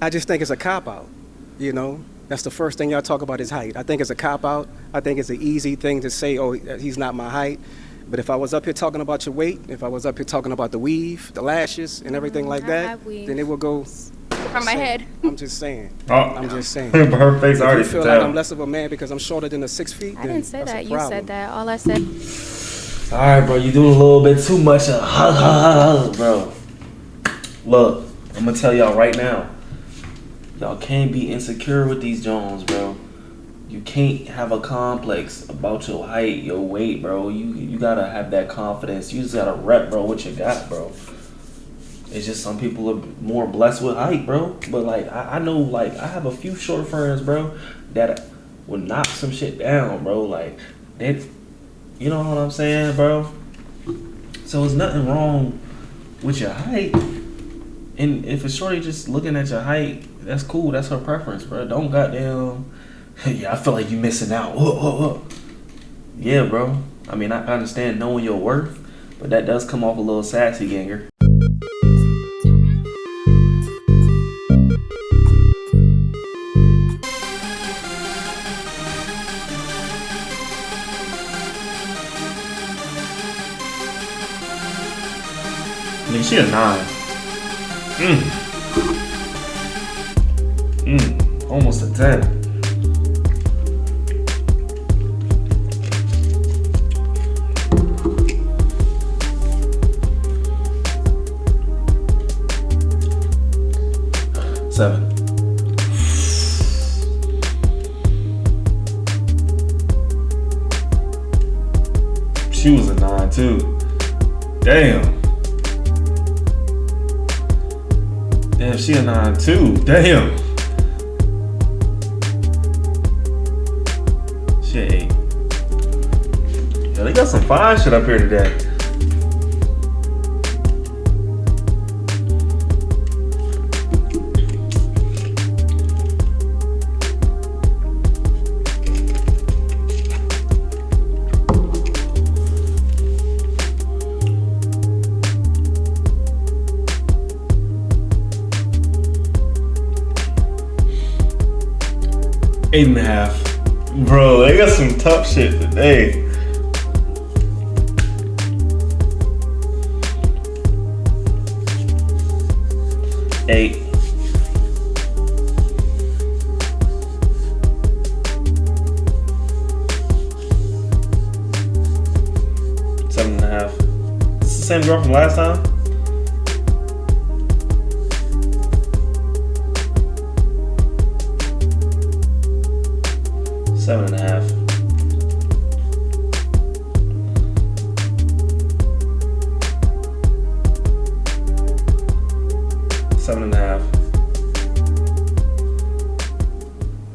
I just think it's a cop out. You know, that's the first thing y'all talk about is height. I think it's a cop out. I think it's an easy thing to say, oh, he's not my height. But if I was up here talking about your weight, if I was up here talking about the weave, the lashes, and everything like that, then it will go from my head. I'm just saying. Oh. I'm just saying. Her face already. If you feel like I'm less of a man because I'm shorter than the 6 feet, I didn't say that. You problem. said that. All I said. All right, bro. You doing a little bit too much, bro. Look, I'm gonna tell y'all right now. Y'all can't be insecure with these Jones, bro. You can't have a complex about your height, your weight, bro. You gotta have that confidence. You just gotta rep, bro, what you got, bro. It's just some people are more blessed with height, bro. But like I know, like I have a few short friends, bro, that will knock some shit down, bro. Like they, you know what I'm saying, bro. So there's nothing wrong with your height. And if a shorty just looking at your height, that's cool. That's her preference, bro. Don't goddamn. Yeah, I feel like you missing out. Yeah, bro. I mean, I understand knowing your worth, but that does come off a little sassy, ganger. I mean, she a 9. Almost a 10. Seven. She was a 9 too. Damn. Damn, she a 9 too. Damn. She a 8. Yo, they got some fine shit up here today. Eight and a half. Bro, they got some tough shit today. Eight. Seven and a half. It's the same girl from last time? Seven and a half. Seven and a half.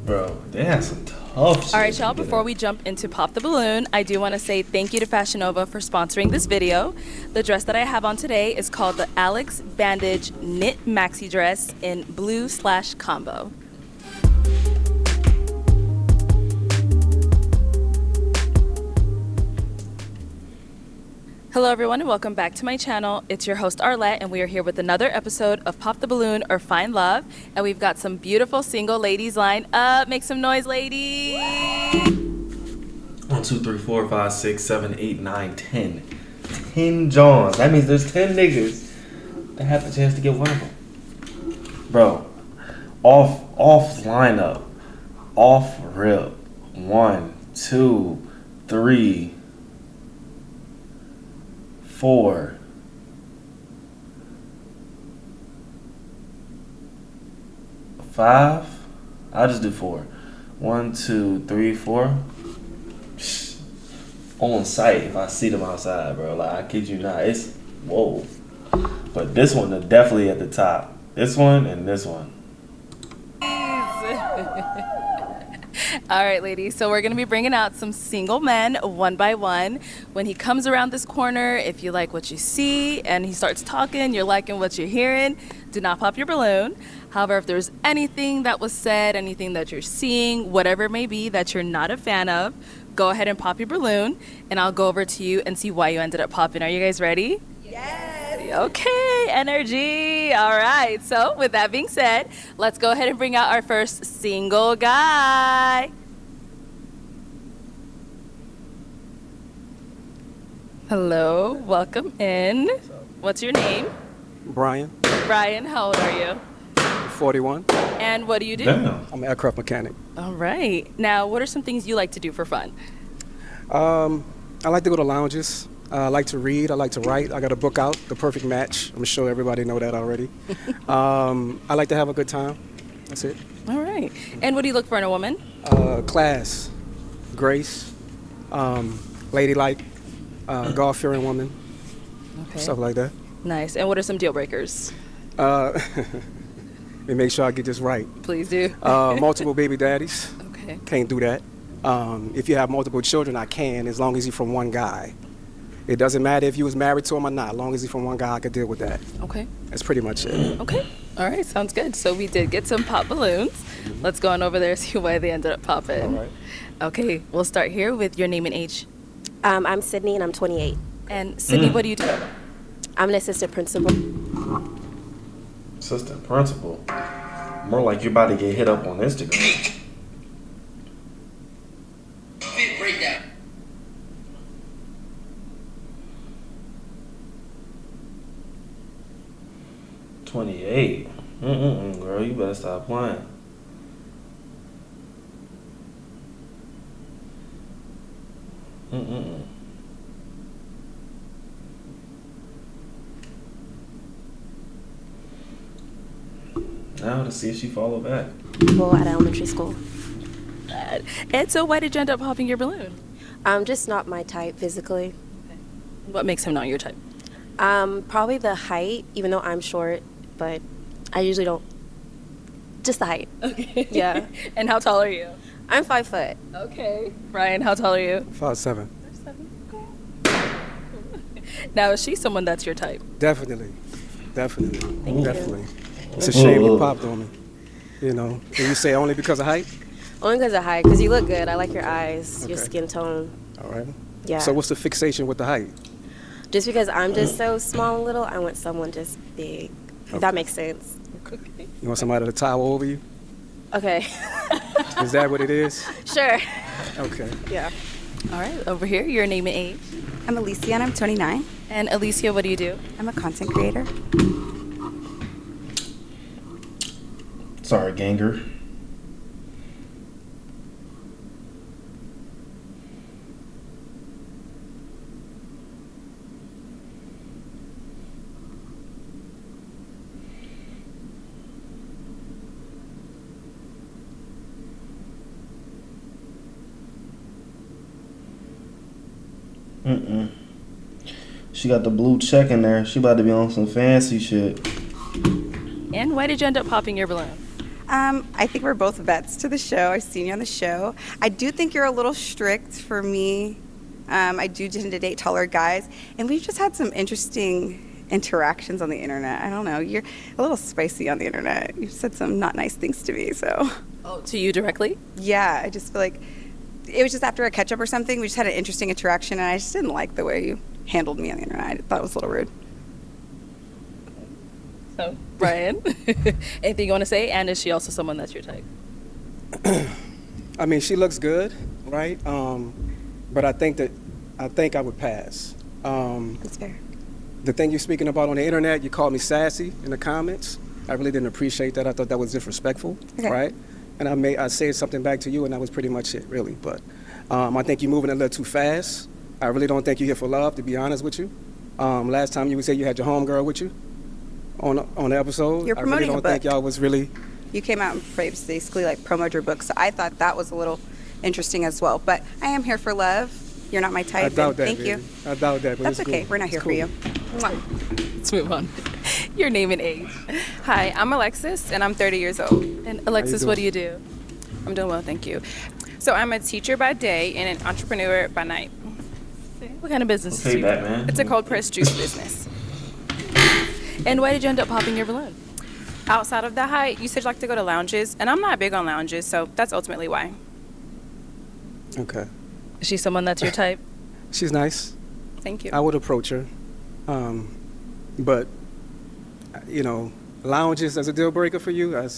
Bro, they had some tough shit. All right, y'all, before we jump into Pop the Balloon, I do want to say thank you to Fashion Nova for sponsoring this video. The dress that I have on today is called the Alex Bandage Knit Maxi Dress in blue/combo. Hello everyone and welcome back to my channel. It's your host Arlette and we are here with another episode of Pop the Balloon or Find Love. And we've got some beautiful single ladies lined up. Make some noise, ladies. 1, 2, 3, 4, 5, 6, 7, 8, 9, 10. 10 Johns. That means there's 10 niggas that have the chance to get one of them. Bro, off lineup. Off rip. 1, 2, 3, 4. 5. I'll just do 4. 1, 2, 3, 4. On sight if I see them outside, bro. Like, I kid you not. It's whoa. But this one is definitely at the top. This one and this one. All right, ladies, so we're going to be bringing out some single men one by one. When he comes around this corner, if you like what you see and he starts talking, you're liking what you're hearing, do not pop your balloon. However, if there's anything that was said, anything that you're seeing, whatever it may be that you're not a fan of, go ahead and pop your balloon, and I'll go over to you and see why you ended up popping. Are you guys ready? Yes. Okay, energy. All right. So, with that being said, let's go ahead and bring out our first single guy. Hello, welcome in. What's your name? Brian, Brian, how old are you? 41. And what do you do? Damn. I'm an aircraft mechanic. All right. Now, what are some things you like to do for fun? I like to go to lounges. I like to read. I like to write. I got a book out, The Perfect Match. I'm sure everybody know that already. I like to have a good time. That's it. All right. And what do you look for in a woman? Class, grace, ladylike, God-fearing woman, Okay. stuff like that. Nice. And what are some deal breakers? And make sure I get this right. Please do. Multiple baby daddies. Okay. Can't do that. If you have multiple children, I can, as long as you're from one guy. It doesn't matter if you was married to him or not. As long as you're from one guy, I could deal with that. Okay. That's pretty much it. Okay. All right. Sounds good. So we did get some pop balloons. Let's go on over there and see why they ended up popping. All right. Okay. We'll start here with your name and age. I'm Sydney, and I'm 28. And Sydney, what do you do? I'm an assistant principal. Assistant principal. More like you're about to get hit up on Instagram. Breakdown. 28. Girl, you better stop playing. Now to see if she follow back. Well, at elementary school. And so why did you end up popping your balloon? Just not my type physically. What makes him not your type? Probably the height, even though I'm short, but I usually don't. Just the height. Okay. Yeah. And how tall are you? I'm 5 foot. Okay. Ryan, how tall are you? 5'7". Now, is she someone that's your type? Definitely. Definitely. Thank you. Definitely. It's a shame you popped on me. You know, and you say only because of height? Only because of height, because you look good. I like your eyes, your Okay. skin tone. All right. Yeah. So what's the fixation with the height? Just because I'm just so small and little, I want someone just big. If that makes sense. You want somebody to tower over you? Okay. Is that what it is? Sure. Okay. Yeah. All right, over here, your name and age. I'm Alicia and I'm 29. And Alicia, what do you do? I'm a content creator. Sorry, Ganger. She got the blue check in there. She about to be on some fancy shit. And why did you end up popping your balloon? I think we're both vets to the show. I've seen you on the show. I do think you're a little strict for me. I do tend to date taller guys. And we've just had some interesting interactions on the internet. I don't know. You're a little spicy on the internet. You've said some not nice things to me, so. Oh, to you directly? Yeah, I just feel like it was just after a catch-up or something. We just had an interesting interaction, and I just didn't like the way you handled me on the internet. I thought it was a little rude. So, Brian, anything you want to say? And is she also someone that's your type? I mean, she looks good, right? But I think I would pass. That's fair. The thing you're speaking about on the internet, you called me sassy in the comments. I really didn't appreciate that. I thought that was disrespectful, Okay. right? And I said something back to you, and that was pretty much it, really. But I think you're moving a little too fast. I really don't think you're here for love, to be honest with you. Last time you would say you had your homegirl with you on the episode. You're I promoting really a don't think book. y'all was really. You came out and basically like promoted your book, so I thought that was a little interesting as well. But I am here for love. You're not my type. I doubt and that. Thank baby. you. I doubt that. But That's it's okay. cool. We're not here It's for you. cool. Mwah. Let's move on. Your name and age. Hi, I'm Alexis, and I'm 30 years old. And Alexis, what do you do? I'm doing well, thank you. So I'm a teacher by day and an entrepreneur by night. What kind of business do Okay, you Batman. It's a cold pressed juice business. And why did you end up popping your balloon? Outside of the height, you said you like to go to lounges, and I'm not big on lounges, so that's ultimately why. Okay. Is she someone that's your type? She's nice. Thank you. I would approach her. But lounges as a deal breaker for you? I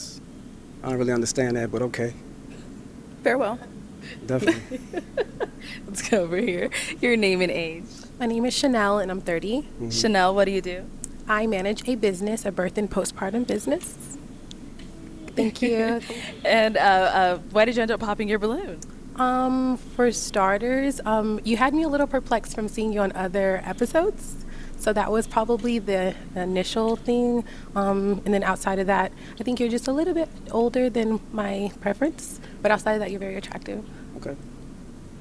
don't really understand that, but okay, Farewell. definitely. Let's go over here. Your name and age. My name is Chanel, and I'm 30. Mm-hmm. Chanel, what do you do? I manage a business, a birth and postpartum business. Thank you. And why did you end up popping your balloon? For starters, you had me a little perplexed from seeing you on other episodes. So that was probably the initial thing. And then outside of that, I think you're just a little bit older than my preference. But outside of that, you're very attractive. Okay,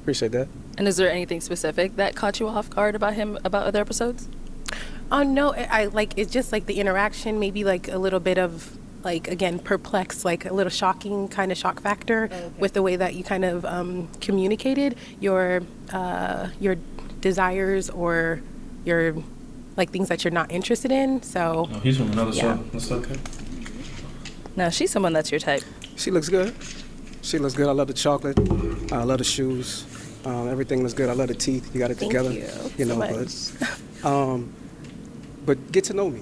appreciate that. And is there anything specific that caught you off guard about him, about other episodes? Oh, no, I like, it's just like the interaction, maybe like a little bit of, like, again, perplexed, like a little shocking kind of shock factor with the way that you kind of communicated your desires or your, like, things that you're not interested in. So Oh, he's from another Yeah. show. That's okay. No, she's someone that's your type. She looks good. She looks good. I love the chocolate. I love the shoes. Everything looks good. I love the teeth. You got it Thank together. you so But get to know me.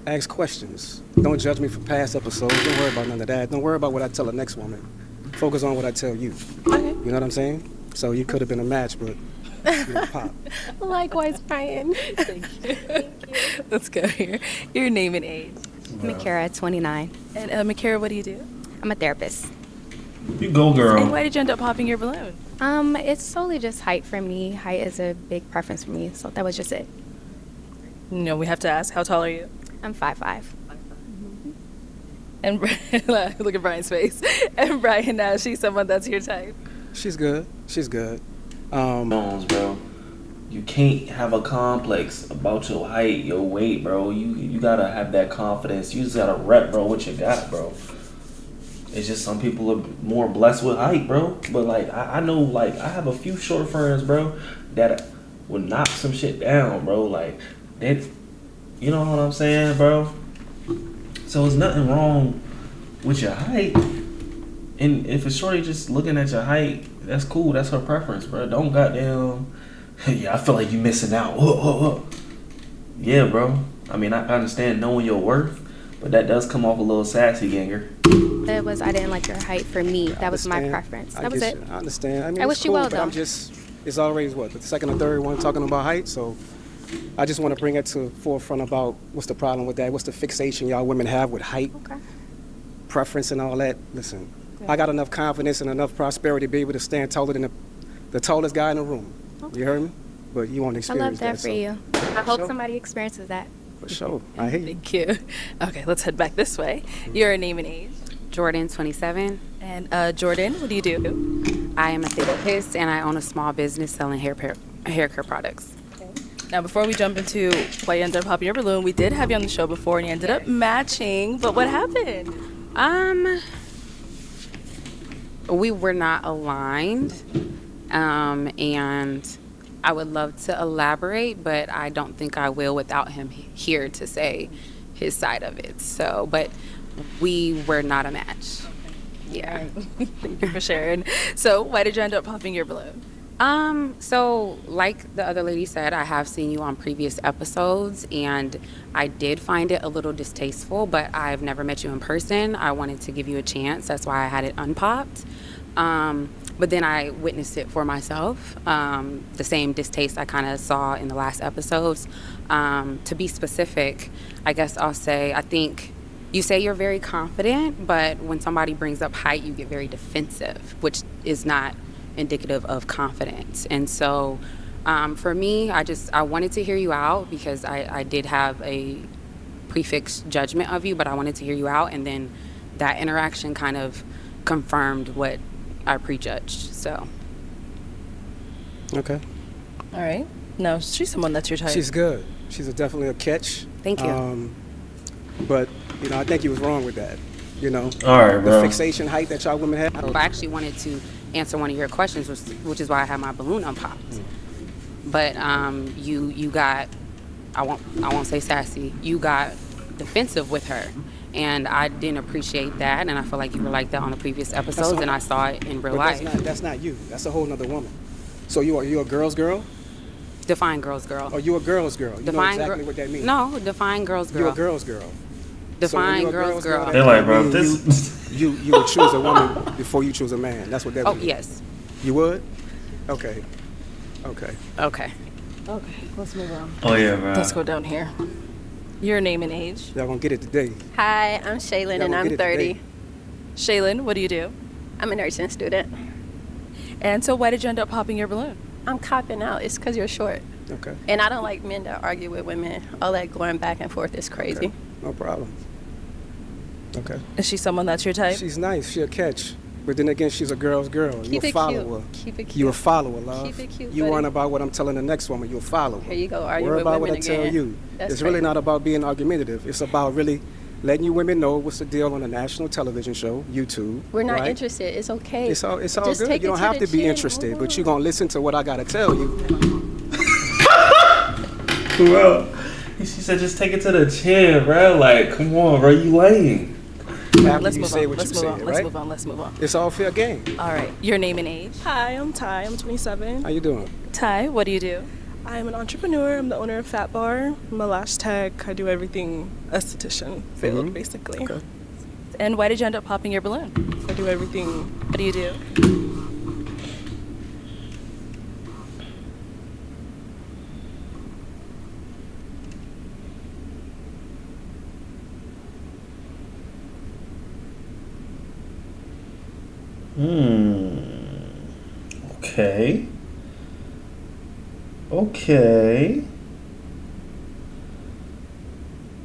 Ask questions. Don't judge me for past episodes. Don't worry about none of that. Don't worry about what I tell the next woman. Focus on what I tell you. Okay. You know what I'm saying? So you could have been a match, but you know, pop. Likewise, Brian. Let's go here. Your name and age. Makara, 29. And Makara, what do you do? I'm a therapist. You go, And girl. why did you end up popping your balloon? It's solely just height for me. Height is a big preference for me, so that was just it. No, we have to ask, how tall are you? I'm 5'5". And look at Brian's face. And Brian, now she's someone that's your type. She's good. She's good. Jones, bro. You can't have a complex about your height, your weight, bro. You gotta have that confidence. You just gotta rep, bro, what you got, bro. It's just some people are more blessed with height, bro. But like I know, like I have a few short friends, bro, that would knock some shit down, bro. Like that, you know what I'm saying, bro? So there's nothing wrong with your height. And if a shorty just looking at your height, that's cool. That's her preference, bro. Don't goddamn. Yeah, I feel like you missing out. Yeah, bro. I mean, I understand knowing your worth, but that does come off a little sassy, ganger. It was, I didn't like your height for me. That was my Understand. preference. I That was get it. you. I understand. I mean, I it's wish you cool, well, but I'm though. just, it's always what, the second or third one talking about height, so I just want to bring it to forefront about what's the problem with that, what's the fixation y'all women have with height, Okay. preference and all that. Listen, I got enough confidence and enough prosperity to be able to stand taller than the tallest guy in the room. You heard me? But you won't I experience love that for so, you. I hope sure. somebody experiences that. For sure. I hear you. Thank you. Okay, let's head back this way. Your name and age. Jordan, 27. And Jordan, what do you do? I am a therapist and I own a small business selling hair care products. Now, before we jump into why you ended up popping your balloon, we did have you on the show before and you ended up matching, but what happened? We were not aligned, and I would love to elaborate, but I don't think I will without him here to say his side of it. So, but we were not a match. Yeah. Thank you for sharing. So, why did you end up popping your balloon? So like the other lady said, I have seen you on previous episodes and I did find it a little distasteful, but I've never met you in person. I wanted to give you a chance. That's why I had it unpopped. But then I witnessed it for myself. The same distaste I kind of saw in the last episodes. To be specific, I guess I'll say, I think you say you're very confident, but when somebody brings up height, you get very defensive, which is not indicative of confidence. And so for me, I wanted to hear you out because I did have a prefixed judgment of you, but I wanted to hear you out. And then that interaction kind of confirmed what I prejudged. So. Okay. All right. No, she's someone that's your type. She's good. She's definitely a catch. Thank you. But, I think you was wrong with that. All right, The bro. fixation height that y'all women have. I actually wanted to answer one of your questions, which is why I had my balloon unpopped. But you got, I won't say sassy. You got defensive with her, and I didn't appreciate that. And I feel like you were like that on the previous episodes, and I saw it in real But life. that's not you. That's a whole nother woman. So you're a girl's girl? Define girl's girl. Oh, you a girl's girl. You know Define exactly what that means. No, define girl's girl. You're a girl's girl. Define So when you're a girl's girl. They're like, bro, mean this. you would choose a woman before you choose a man. That's what that Oh, means. yes. You would? Okay. Okay. Okay. Okay, let's move on. Oh yeah, bro. Let's go down here. Your name and age. Y'all gonna get it today. Hi, I'm Shaylin, Y'all and gonna I'm get it 30. today. Shaylin, what do you do? I'm a nursing student. And so why did you end up popping your balloon? I'm copping out. It's because you're short. Okay. And I don't like men that argue with women. All that going back and forth is crazy. Okay. No problem. Okay. Is she someone that's your type? She's nice. She'll catch. But then again, she's a girl's girl. Keep You'll it follow cute. her. Keep it cute. You'll follow her, love. Keep it cute, You buddy. worry about what I'm telling the next woman. You'll follow her. Here you go, arguing Worry with about what women I tell again. you. That's It's really crazy. not about being argumentative. It's about really letting you women know what's the deal on a national television show, YouTube. We're not right? interested. It's okay. It's all Just good. take You it don't to have the to be chin. interested, Move but you're on. going to listen to what I got to tell you. Bro, she said just take it to the chin, bro. Like, come on, bro, you lame. After Let's you move say on. what Let's you move said, on. Let's right? move on. Let's move on. It's all fair game. All right. Your name and age. Hi, I'm Ty. I'm 27. How you doing? Ty, what do you do? I'm an entrepreneur. I'm the owner of Fat Bar. I'm a lash tech. I do everything esthetician field, basically. Okay. And why did you end up popping your balloon? I do everything. What do you do? Okay. Okay.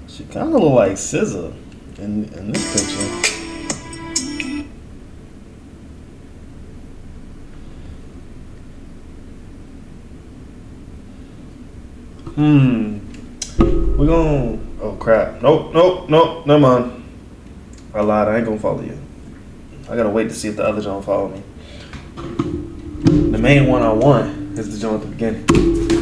She kind of look like SZA in this picture. We're gonna. Oh crap! Nope. Never mind. I lied. I ain't gonna follow you. I gotta wait to see if the other John follow me. The main one I want is the John at the beginning.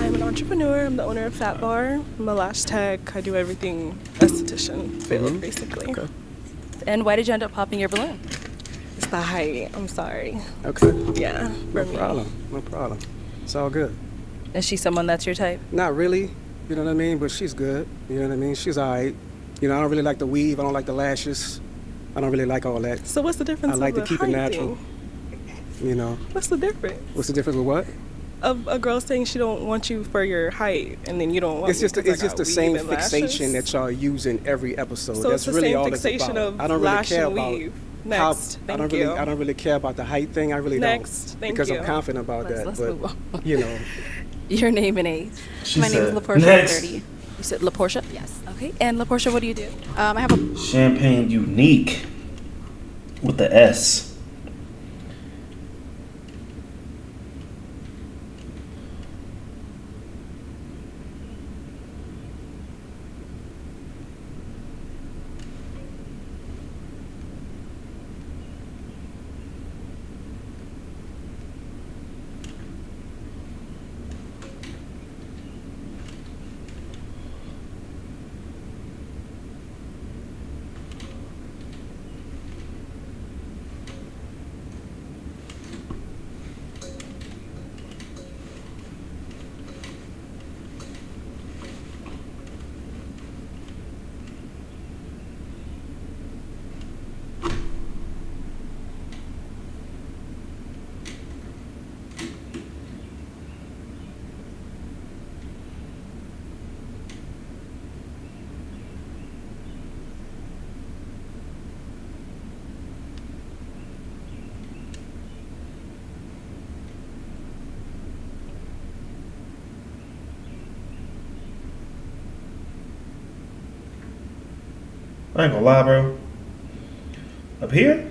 I'm an entrepreneur. I'm the owner of Fat Bar. I'm a lash tech. I do everything esthetician field, basically. Okay. And why did you end up popping your balloon? It's the height. I'm sorry. Okay. Yeah. No for me. problem. No problem. It's all good. Is she someone that's your type? Not really. You know what I mean? But she's good. You know what I mean? She's all right. You know, I don't really like the weave. I don't like the lashes. I don't really like all that. So what's the difference? I like of to keep it height natural. thing? You know. What's the difference? What's the difference with what? Of a girl saying she don't want you for your height, and then you don't want It's me just 'cause I it's just got the weave same and fixation lashes? that y'all use in every episode. So That's it's the really same all fixation it's about. of I don't lash really care and about weave. how Next, I thank don't you. really I don't really care about the height thing. I really Next, don't thank because you. I'm confident about that. Let's but move on. you know, Your name and age. She My name is said, LaPortia. I'm next. 30. You said LaPortia? Yes. Okay. And LaPortia, what do you do? I have a Champagne Unique with the S. I ain't gonna lie, bro. Up here,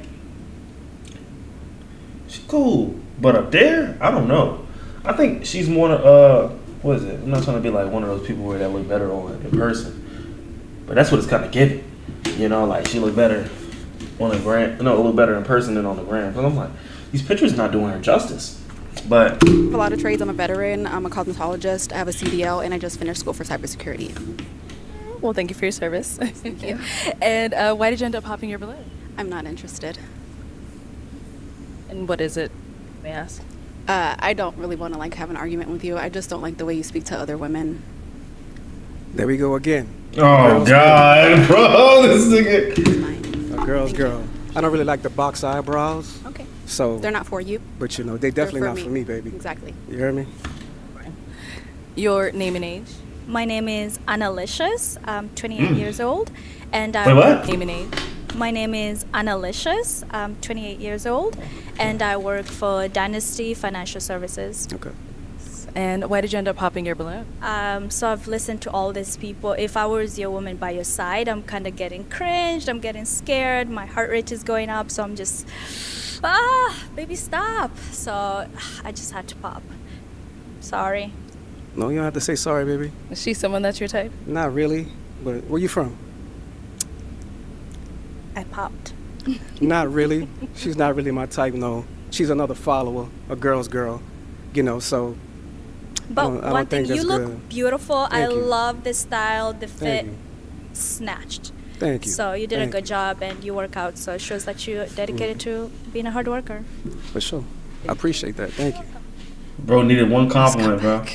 she's cool, but up there, I don't know. I think she's more what is it? I'm not trying to be like one of those people where that look better on in person, but that's what it's kind of giving. You know, like she look better on the gram, no, a little better in person than on the gram. But I'm like, these pictures not doing her justice. But A lot of trades. I'm a veteran. I'm a cosmetologist. I have a CDL, and I just finished school for cybersecurity. Well, thank you for your service. Thank you. And why did you end up popping your balloon? I'm not interested. And what is it, may I ask? I don't really want to like have an argument with you. I just don't like the way you speak to other women. There we go again. Oh God, bro, this nigga. A girl's girl. I don't really like the box eyebrows. Okay. So They're not for you. But you know, they definitely They're not for me, baby. Exactly. You hear me? Your name and age? My name is Annalicious. I'm 28 years old, and Wait, what? Name and age? My name is Annalicious. I'm 28 years old, and I work for Dynasty Financial Services. Okay. And why did you end up popping your balloon? So I've listened to all these people. If I was your woman by your side, I'm kind of getting cringed. I'm getting scared. My heart rate is going up. So I'm just, baby, stop. So I just had to pop. Sorry. No, you don't have to say sorry, baby. Is she someone that's your type? Not really. But where you from? I popped. Not really. She's not really my type, no. She's another follower, a girl's girl, you know, so. But I don't one thing, think you that's look good. beautiful. I Thank you. love the style, the Thank fit, you. snatched. Thank you. So you did Thank a good job, and you work out. So it shows that you're dedicated to being a hard worker. For sure. I appreciate that. Thank you. Bro needed one compliment, bro.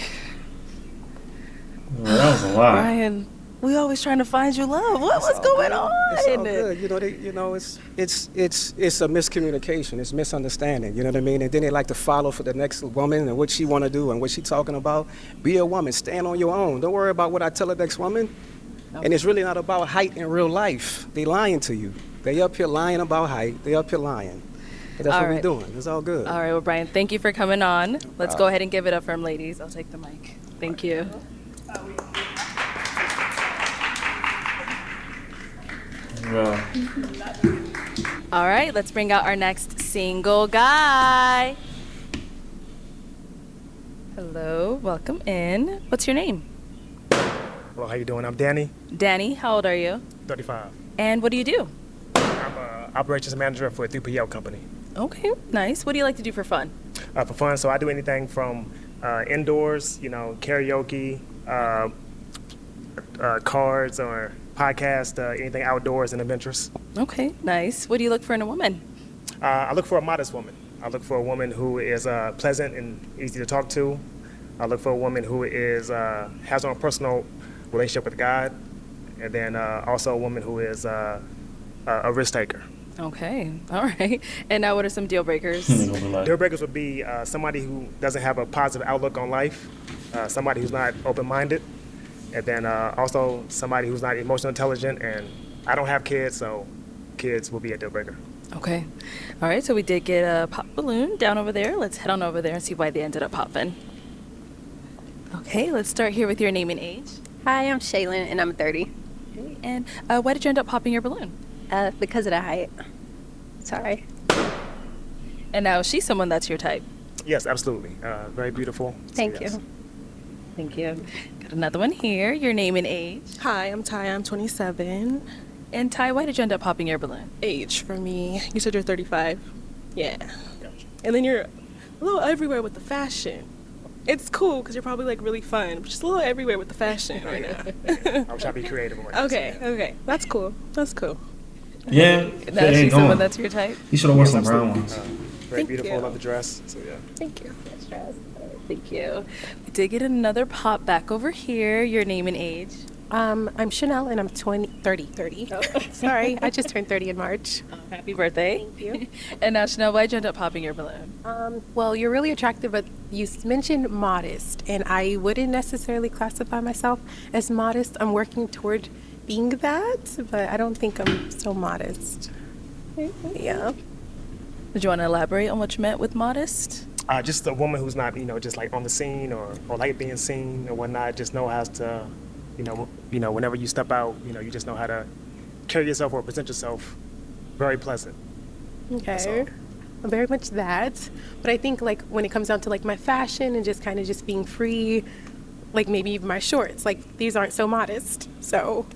Well, that was a lot. Ryan, we always trying to find you love. What's going on? It's all good. You know, it's a miscommunication. It's misunderstanding. You know what I mean? And then they like to follow for the next woman and what she want to do and what she talking about. Be a woman. Stand on your own. Don't worry about what I tell the next woman. And it's really not about height in real life. They lying to you. They up here lying about height. They up here lying. But that's All what right. we're doing. It's all good. All right, well, Brian, thank you for coming on. Let's go ahead and give it up for him, ladies. I'll take the mic. Thank you. Yeah. All right, let's bring out our next single guy. Hello, welcome in. What's your name? Hello, how you doing? I'm Danny, Danny, how old are you? 35. And what do you do? I'm a operations manager for a 3PL company. Okay, nice. What do you like to do for fun? For fun, so I do anything from indoors, you know, karaoke, cards or podcast, anything outdoors and adventurous. Okay, nice. What do you look for in a woman? I look for a modest woman. I look for a woman who is pleasant and easy to talk to. I look for a woman who is has her own personal relationship with God, and then also a woman who is a risk taker. Okay, all right. And now what are some deal breakers? Deal breakers would be somebody who doesn't have a positive outlook on life, somebody who's not open-minded, and then also somebody who's not emotionally intelligent. And I don't have kids, so kids will be a deal breaker. Okay. All right, so we did get a pop balloon down over there. Let's head on over there and see why they ended up popping. Okay, let's start here with your name and age. Hi, I'm Shaylin, and I'm 30. Okay, and why did you end up popping your balloon? Because of the height. Sorry. And now is she someone that's your type? Yes, absolutely. Very beautiful. Thank you. Thank you. Got another one here. Your name and age. Hi, I'm Ty. I'm 27. And Ty, why did you end up popping your balloon? Age for me. You said you're 35. Yeah. And then you're a little everywhere with the fashion. It's cool because you're probably like really fun, but just a little everywhere with the fashion right now. I'm trying to be creative. Okay. That's cool. Yeah. Now is she someone that's your type? You should have worn some brown ones. Very Thank beautiful. you. Love the dress. So yeah. Thank you. Thank you. We did get another pop back over here. Your name and age. I'm Chanel and I'm 30. Oh, sorry, I just turned 30 in March. Happy birthday. Thank you. And now, Chanel, why'd you end up popping your balloon? Well, you're really attractive, but you mentioned modest, and I wouldn't necessarily classify myself as modest. I'm working toward being that, but I don't think I'm so modest. Yeah. Did you want to elaborate on what you meant with modest? Just a woman who's not, just like on the scene or like being seen or whatnot. Just know how to, whenever you step out, you just know how to carry yourself or present yourself very pleasant. Okay. I'm very much that. But I think like when it comes down to like my fashion and just kind of just being free, like maybe even my shorts, like these aren't so modest. So.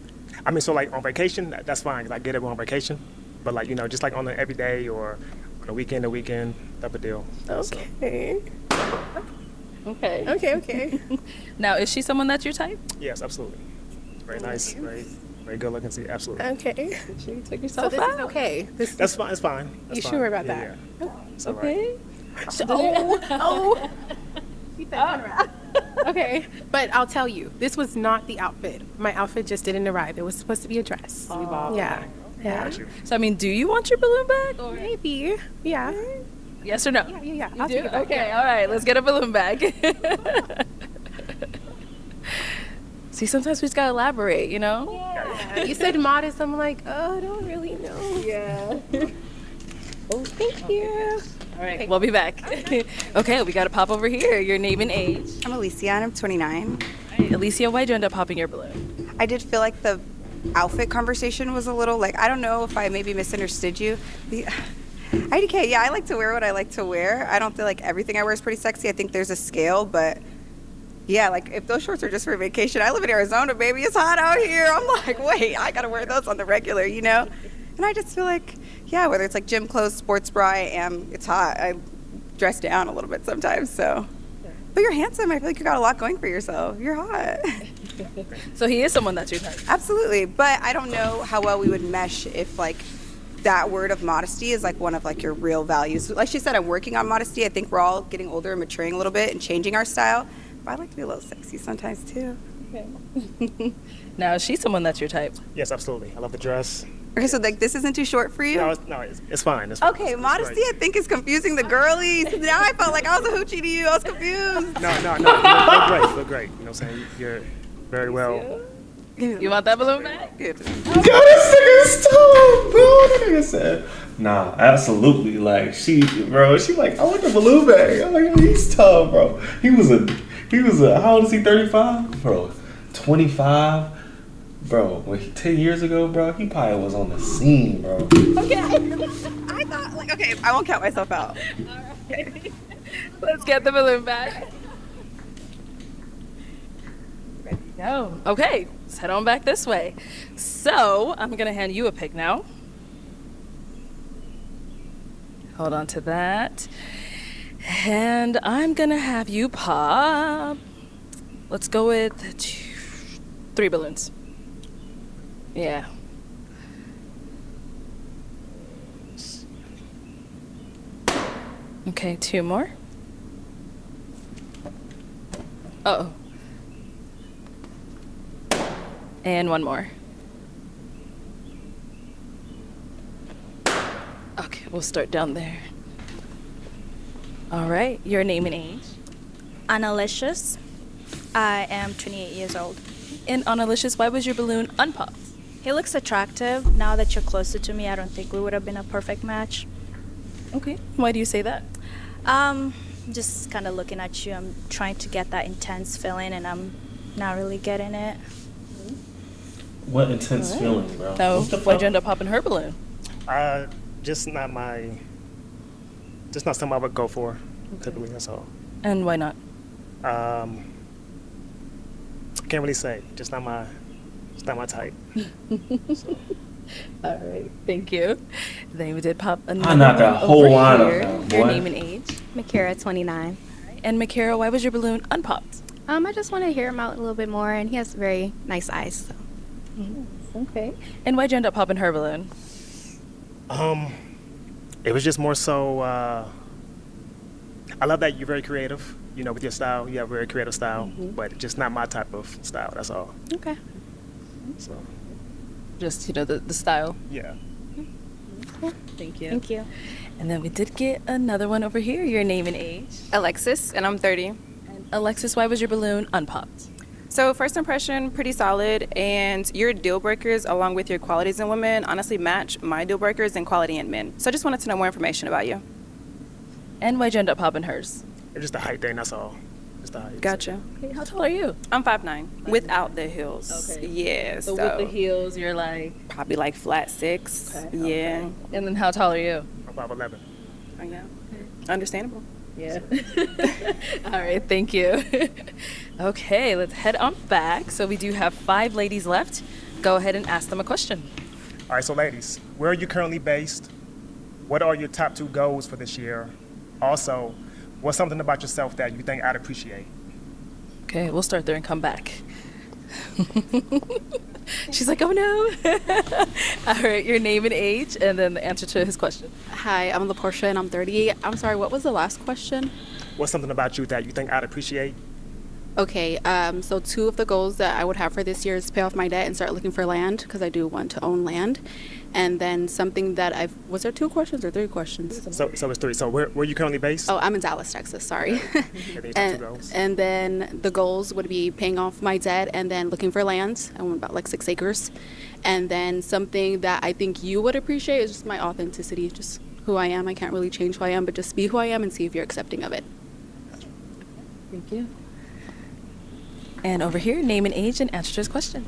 So like on vacation, that's fine. 'Cause I get it on vacation. But like, just like on the everyday or on a weekend type of deal. Okay. Okay. Now, is she someone that's your type? Yes, absolutely. Very nice, very good looking. See, absolutely. Okay. Should you take So yourself this out? is okay. That's fine. It's fine. That's You fine. sure about Yeah, that? yeah. It's all Okay. right. Oh. Keep that gun around. Okay, but I'll tell you, this was not the outfit. My outfit just didn't arrive. It was supposed to be a dress. Yeah. Yeah. So, I mean, do you want your balloon back? Or? Maybe. Yeah. Yes or no? Yeah. You I'll do? take it back. Okay, all right. Let's get a balloon back. See, sometimes we just gotta elaborate, you know? Yeah. You said modest. I'm like, oh, I don't really know. Yeah. Oh, thank you. All right, we'll be back. Okay, we gotta pop over here. Your name and age. I'm Alicia and I'm 29. All right, Alicia, why'd you end up popping your balloon? I did feel like the outfit conversation was a little like, I don't know if I maybe misunderstood you. IDK, yeah, I like to wear what I like to wear. I don't feel like everything I wear is pretty sexy. I think there's a scale, but yeah, like if those shorts are just for vacation, I live in Arizona, baby. It's hot out here. I'm like, wait, I gotta wear those on the regular, you know? And I just feel like, yeah, whether it's like gym clothes, sports bra, it's hot. I dress down a little bit sometimes, so. But you're handsome. I feel like you got a lot going for yourself. You're hot. So he is someone that's your type. Absolutely, but I don't know how well we would mesh if like that word of modesty is like one of like your real values. Like she said, I'm working on modesty. I think we're all getting older and maturing a little bit and changing our style. But I like to be a little sexy sometimes too. Okay. Now, is she someone that's your type? Yes, absolutely. I love the dress. Okay, so like this isn't too short for you? No, it's fine. It's fine. Okay, It's modesty great. I think is confusing the girlies. Now I felt like I was a hoochie to you. I was confused. No. You look great. You know what I'm saying? You're very well. You want that balloon back? Yo, this nigga's tough, bro. That nigga said, nah, absolutely. Like, she like, I want the balloon bag. I'm like, yo, he's tough, bro. He was a, how old is he, 35? Bro, 25. Bro, 10 years ago, bro, he probably was on the scene, bro. Okay, I thought, like, okay, I won't count myself out. Alright. Let's get the balloon back. Ready to go. Okay, let's head on back this way. So, I'm gonna hand you a pick now. Hold on to that. And I'm gonna have you pop. Let's go with 3 balloons. Yeah. Okay, 2 more. Uh-oh. And 1 more. Okay, we'll start down there. All right, your name and age? Analicious. I am 28 years old. And Analicious, why was your balloon unpopped? He looks attractive. Now that you're closer to me, I don't think we would have been a perfect match. Okay, why do you say that? Just kind of looking at you, I'm trying to get that intense feeling, and I'm not really getting it. What intense feeling, bro? So, why'd you end up popping her balloon? Just not something I would go for, typically, that's all. And why not? Can't really say. Just not my type. So. All right, thank you. Then we did pop another I knocked that whole line here. up, Your boy. name and age? Makara, 29. And Makara, why was your balloon unpopped? I just want to hear him out a little bit more, and he has very nice eyes. So. Okay. And why'd you end up popping her balloon? It was just more so. I love that you're very creative. You know, with your style, you have a very creative style, but just not my type of style. That's all. Okay. So. Just, the style. Yeah. Cool. Thank you. Thank you. And then we did get another one over here. Your name and age? Alexis, and I'm 30. And Alexis, why was your balloon unpopped? So first impression, pretty solid, and your deal breakers along with your qualities in women honestly match my deal breakers and quality in men. So I just wanted to know more information about you. And why'd you end up popping hers? It's just a height thing, that's all. Just a height. Gotcha. Okay, how tall are you? I'm 5'9", without the heels. Okay. Yeah, So with the heels, you're like? Probably like flat 6. Okay, yeah. okay. And then how tall are you? I'm 5'11". Oh, yeah. Understandable. Yeah. All right, thank you. Okay, let's head on back. So we do have 5 ladies left. Go ahead and ask them a question. All right, so ladies, where are you currently based? What are your top 2 goals for this year? Also, what's something about yourself that you think I'd appreciate? Okay, we'll start there and come back. She's like, oh no. All right, your name and age, and then the answer to his question. Hi, I'm LaPortia and I'm 38. I'm sorry, what was the last question? What's something about you that you think I'd appreciate? Okay, so 2 of the goals that I would have for this year is pay off my debt and start looking for land because I do want to own land. And then something that was there 2 questions or 3 questions? So it's 3. So where are you currently based? Oh, I'm in Dallas, Texas, sorry. Okay, then you have 2 goals. And then the goals would be paying off my debt and then looking for land. I want about like 6 acres. And then something that I think you would appreciate is just my authenticity, just who I am. I can't really change who I am, but just be who I am and see if you're accepting of it. Thank you. And over here, name and age and answer to his question.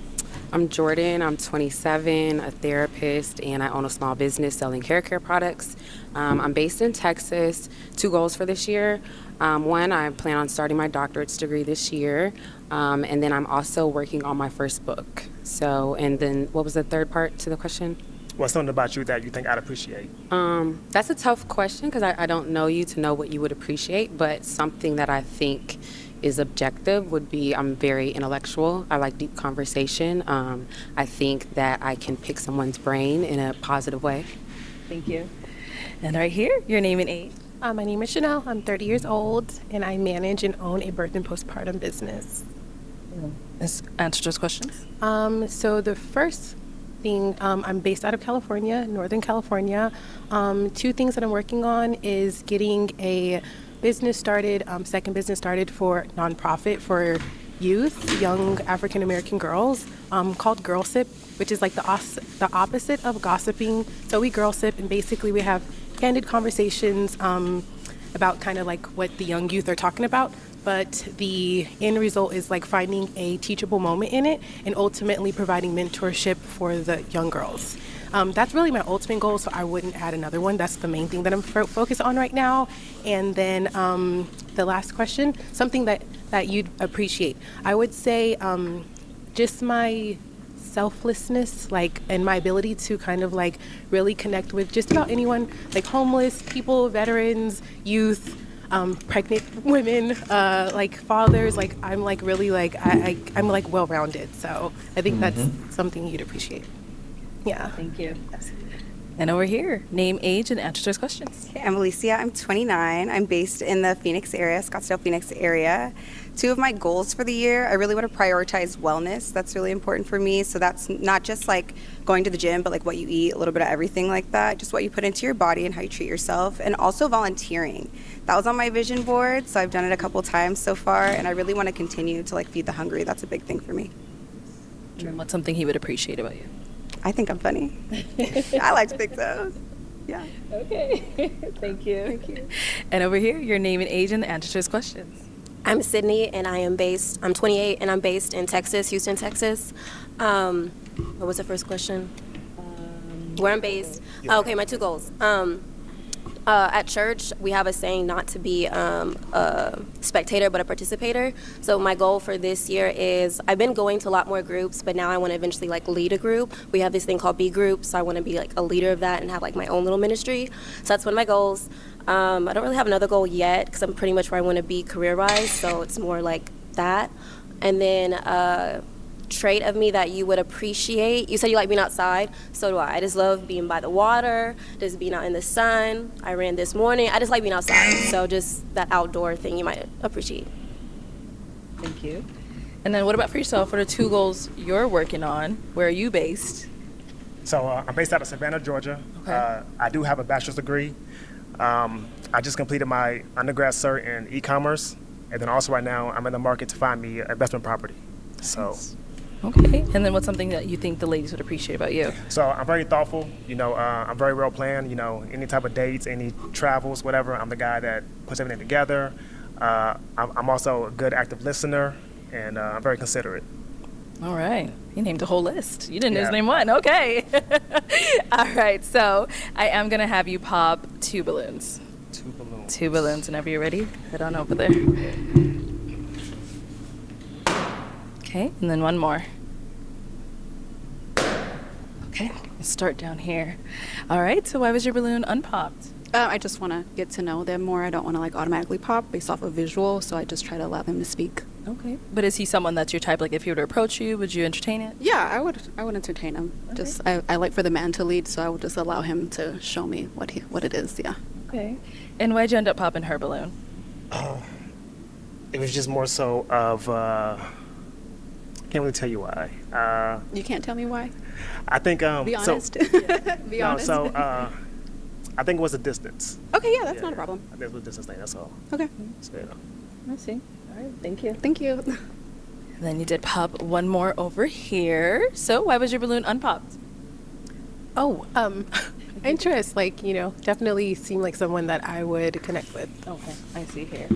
I'm Jordan. I'm 27, a therapist, and I own a small business selling hair care products. I'm based in Texas. 2 goals for this year. 1, I plan on starting my doctorate's degree this year. And then I'm also working on my first book. So, and then what was the third part to the question? What's something about you that you think I'd appreciate? That's a tough question because I don't know you to know what you would appreciate, but something that I think is objective would be I'm very intellectual. I like deep conversation. I think that I can pick someone's brain in a positive way. Thank you. And right here, your name and age. My name is Chanel. I'm 30 years old, and I manage and own a birth and postpartum business. Answer to his questions. So the first thing, I'm based out of California, Northern California. 2 things that I'm working on is getting a business started, second business started for nonprofit for youth, young African American girls, called Girl Sip, which is like the opposite of gossiping. So we girl sip, and basically we have candid conversations about kind of like what the young youth are talking about. But the end result is like finding a teachable moment in it and ultimately providing mentorship for the young girls. That's really my ultimate goal, so I wouldn't add another one. That's the main thing that I'm focused on right now. And then the last question, something that you'd appreciate. I would say just my selflessness, like, and my ability to kind of like really connect with just about anyone, like homeless people, veterans, youth, pregnant women, like fathers. Like I'm like really like I'm like well-rounded. So I think that's something you'd appreciate. Yeah. Thank you. And over here, name, age, and answer to his questions. Okay, I'm Alicia. I'm 29. I'm based in the Phoenix area, Scottsdale, Phoenix area. 2 of my goals for the year, I really want to prioritize wellness. That's really important for me. So that's not just like going to the gym, but like what you eat, a little bit of everything like that. Just what you put into your body and how you treat yourself. And also volunteering. That was on my vision board, so I've done it a couple times so far, and I really want to continue to like feed the hungry. That's a big thing for me. And then what's something he would appreciate about you? I think I'm funny. I like to think so. Yeah. Okay. Thank you. Thank you. And over here, your name and age and the answer to his questions. I'm Sydney, and I'm 28, and I'm based in Texas, Houston, Texas. What was the first question? Where I'm based. Okay, my 2 goals. At church, we have a saying not to be a spectator, but a participator. So my goal for this year is, I've been going to a lot more groups, but now I want to eventually like lead a group. We have this thing called B group, so I want to be like a leader of that and have like my own little ministry. So that's one of my goals. I don't really have another goal yet because I'm pretty much where I want to be career-wise, so it's more like that. And then trait of me that you would appreciate. You said you like being outside, so do I. I just love being by the water, just being out in the sun. I ran this morning. I just like being outside, so just that outdoor thing you might appreciate. Thank you. And then what about for yourself? What are 2 goals you're working on? Where are you based? So I'm based out of Savannah, Georgia. Okay. I do have a bachelor's degree. I just completed my undergrad cert in e-commerce, and then also right now I'm in the market to find me an investment property. So. Okay. And then what's something that you think the ladies would appreciate about you? So I'm very thoughtful. I'm very well planned. Any type of dates, any travels, whatever. I'm the guy that puts everything together. I'm also a good active listener, and I'm very considerate. All right. He named a whole list. You didn't just name one. Okay. All right. So I am going to have you pop 2 balloons. 2 balloons. 2 balloons. Whenever you're ready, head on over there. Okay. And then one more. Okay. Let's start down here. All right. So why was your balloon unpopped? I just want to get to know them more. I don't want to like automatically pop based off of visual, so I just try to allow them to speak. Okay. But is he someone that's your type? Like, if he were to approach you, would you entertain it? Yeah, I would entertain him. Just I like for the man to lead, so I would just allow him to show me what it is. Yeah. Okay. And why'd you end up popping her balloon? It was just more so of, can't really tell you why. You can't tell me why? I think, Be honest. Be no, honest. so, I think it was the distance. Okay, yeah, that's not a problem. I think it was a distance thing, that's all. Okay. So, I see. All right, thank you. Thank you. And then you did pop one more over here. So why was your balloon unpopped? Oh, interest. Like, definitely seemed like someone that I would connect with. Okay, I see here.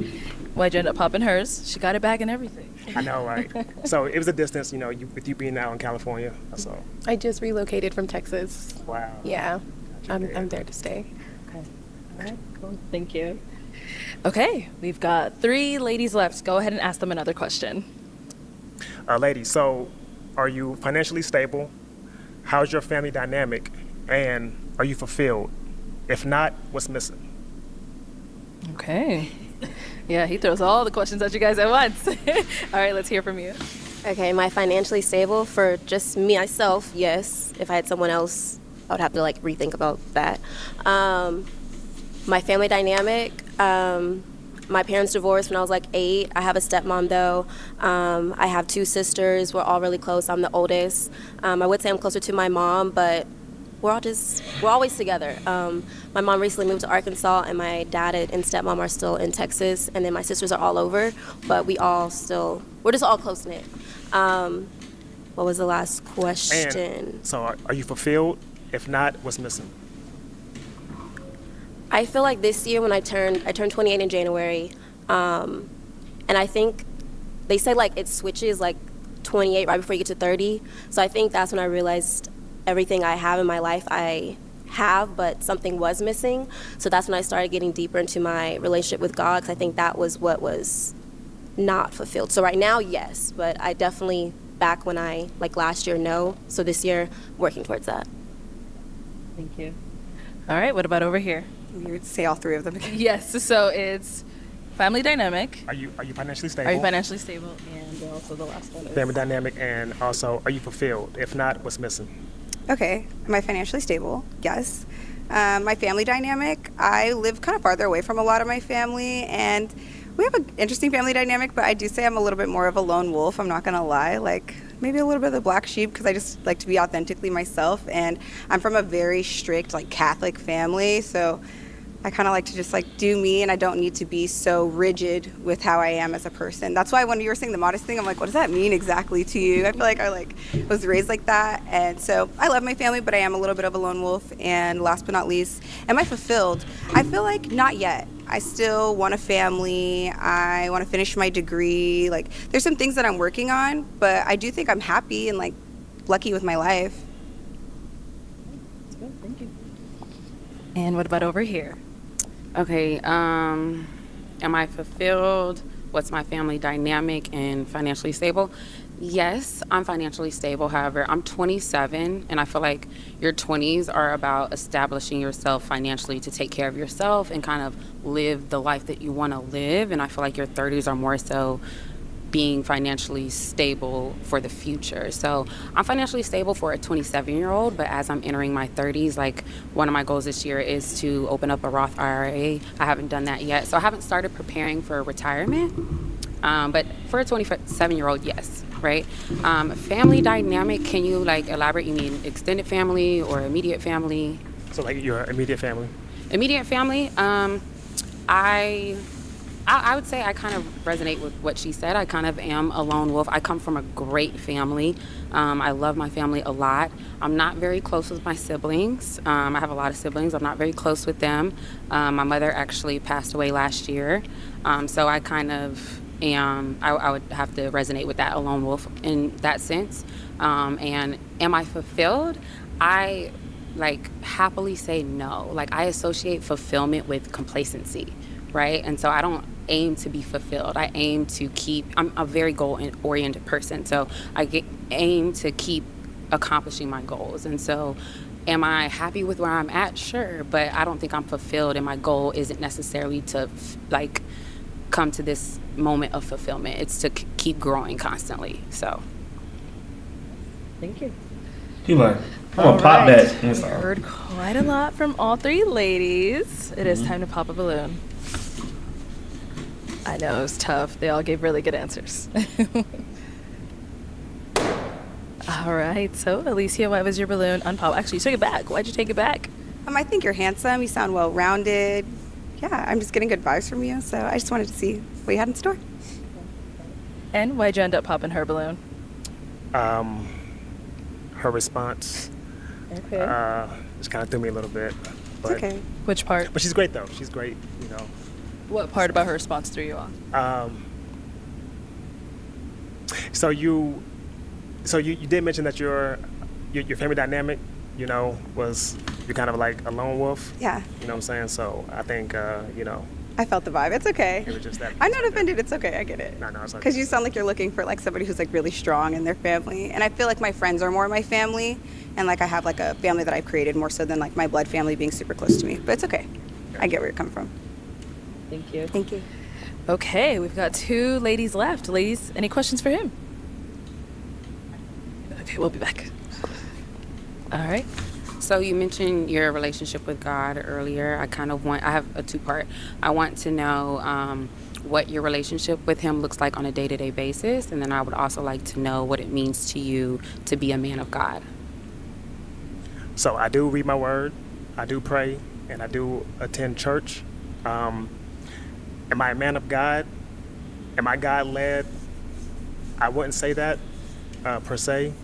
Why'd you end up popping hers? She got it back and everything. I know, right? So it was a distance, with you being out in California, that's all. I just relocated from Texas. Wow. Yeah, I'm there to stay. Okay. All right, cool. Thank you. Okay, we've got 3 ladies left. Go ahead and ask them another question. Ladies, so are you financially stable? How's your family dynamic? And are you fulfilled? If not, what's missing? Okay. Yeah, he throws all the questions at you guys at once. All right, let's hear from you. Okay, am I financially stable? For just me, myself, yes. If I had someone else, I would have to rethink about that. My family dynamic, my parents divorced when I was 8. I have a stepmom though. I have 2 sisters. We're all really close. I'm the oldest. I would say I'm closer to my mom, but we're always together. My mom recently moved to Arkansas, and my dad and stepmom are still in Texas, and then my sisters are all over, but we're just all close knit. What was the last question? And so are you fulfilled? If not, what's missing? I feel like this year when I turned 28 in January, and I think they say it switches 28 right before you get to 30. So I think that's when I realized everything I have in my life I have, but something was missing. So that's when I started getting deeper into my relationship with God, because I think that was what was not fulfilled. So right now, yes, but I definitely, back when I, last year, no. So this year, working towards that. Thank you. All right, what about over here? You would say all 3 of them again. Yes, so it's family dynamic. Are you financially stable? Are you financially stable? And also the last one is... Family dynamic, and also, are you fulfilled? If not, what's missing? Okay, am I financially stable? Yes. My family dynamic, I live kind of farther away from a lot of my family, and we have an interesting family dynamic, but I do say I'm a little bit more of a lone wolf, I'm not going to lie. Maybe a little bit of the black sheep, because I just like to be authentically myself, and I'm from a very strict, Catholic family, so I kind of like to just do me, and I don't need to be so rigid with how I am as a person. That's why when you were saying the modest thing, I'm what does that mean exactly to you? I feel like I was raised like that, and so I love my family, but I am a little bit of a lone wolf. And last but not least, am I fulfilled? I feel like not yet. I still want a family. I want to finish my degree. There's some things that I'm working on, but I do think I'm happy and lucky with my life. That's good, thank you. And what about over here? Okay, am I fulfilled? What's my family dynamic and financially stable? Yes, I'm financially stable. However, I'm 27, and I feel like your 20s are about establishing yourself financially to take care of yourself and kind of live the life that you want to live. And I feel like your 30s are more so being financially stable for the future. So I'm financially stable for a 27-year-old, but as I'm entering my 30s, one of my goals this year is to open up a Roth IRA. I haven't done that yet, so I haven't started preparing for retirement. But for a 27-year-old, yes, right? Family dynamic, can you elaborate? You mean extended family or immediate family? So your immediate family? Immediate family, I would say I kind of resonate with what she said. I kind of am a lone wolf. I come from a great family. I love my family a lot. I'm not very close with my siblings. I have a lot of siblings. I'm not very close with them. My mother actually passed away last year. So I kind of am, I would have to resonate with that, a lone wolf in that sense. And am I fulfilled? I happily say no. I associate fulfillment with complacency, right? And so I don't aim to be fulfilled. I aim to I'm a very goal-oriented person, so I aim to keep accomplishing my goals. And so am I happy with where I'm at? Sure, but I don't think I'm fulfilled, and my goal isn't necessarily to come to this moment of fulfillment. It's to keep growing constantly. So. Thank you. You like, I'm gonna pop Alright. that. We heard quite a lot from all three ladies. It is time to pop a balloon. I know, it was tough. They all gave really good answers. All right, so Alicia, why was your balloon unpopped? Actually, you took it back. Why'd you take it back? I think you're handsome. You sound well-rounded. Yeah, I'm just getting good vibes from you, so I just wanted to see what you had in store. And why'd you end up popping her balloon? Her response Okay. just kind of threw me a little bit. But, okay. Which part? But she's great, though. She's great, you know. What part about her response threw you off? So you did mention that your family dynamic, you know, was you're kind of like a lone wolf. Yeah. You know what I'm saying? So I think you know. I felt the vibe. It's okay. It was just that. I'm not offended. It's okay. I get it. No, it's okay. Because you sound like you're looking for like somebody who's like really strong in their family, and I feel like my friends are more my family, and like I have like a family that I've created more so than like my blood family being super close to me. But it's okay. I get where you're coming from. Thank you. Thank you. Okay, we've got two ladies left. Ladies, any questions for him? Okay, we'll be back. All right. So you mentioned your relationship with God earlier. I have a two-part. I want to know what your relationship with him looks like on a day-to-day basis, and then I would also like to know what it means to you to be a man of God. So I do read my word, I do pray, and I do attend church. Am I a man of God? Am I God-led? I wouldn't say that per se.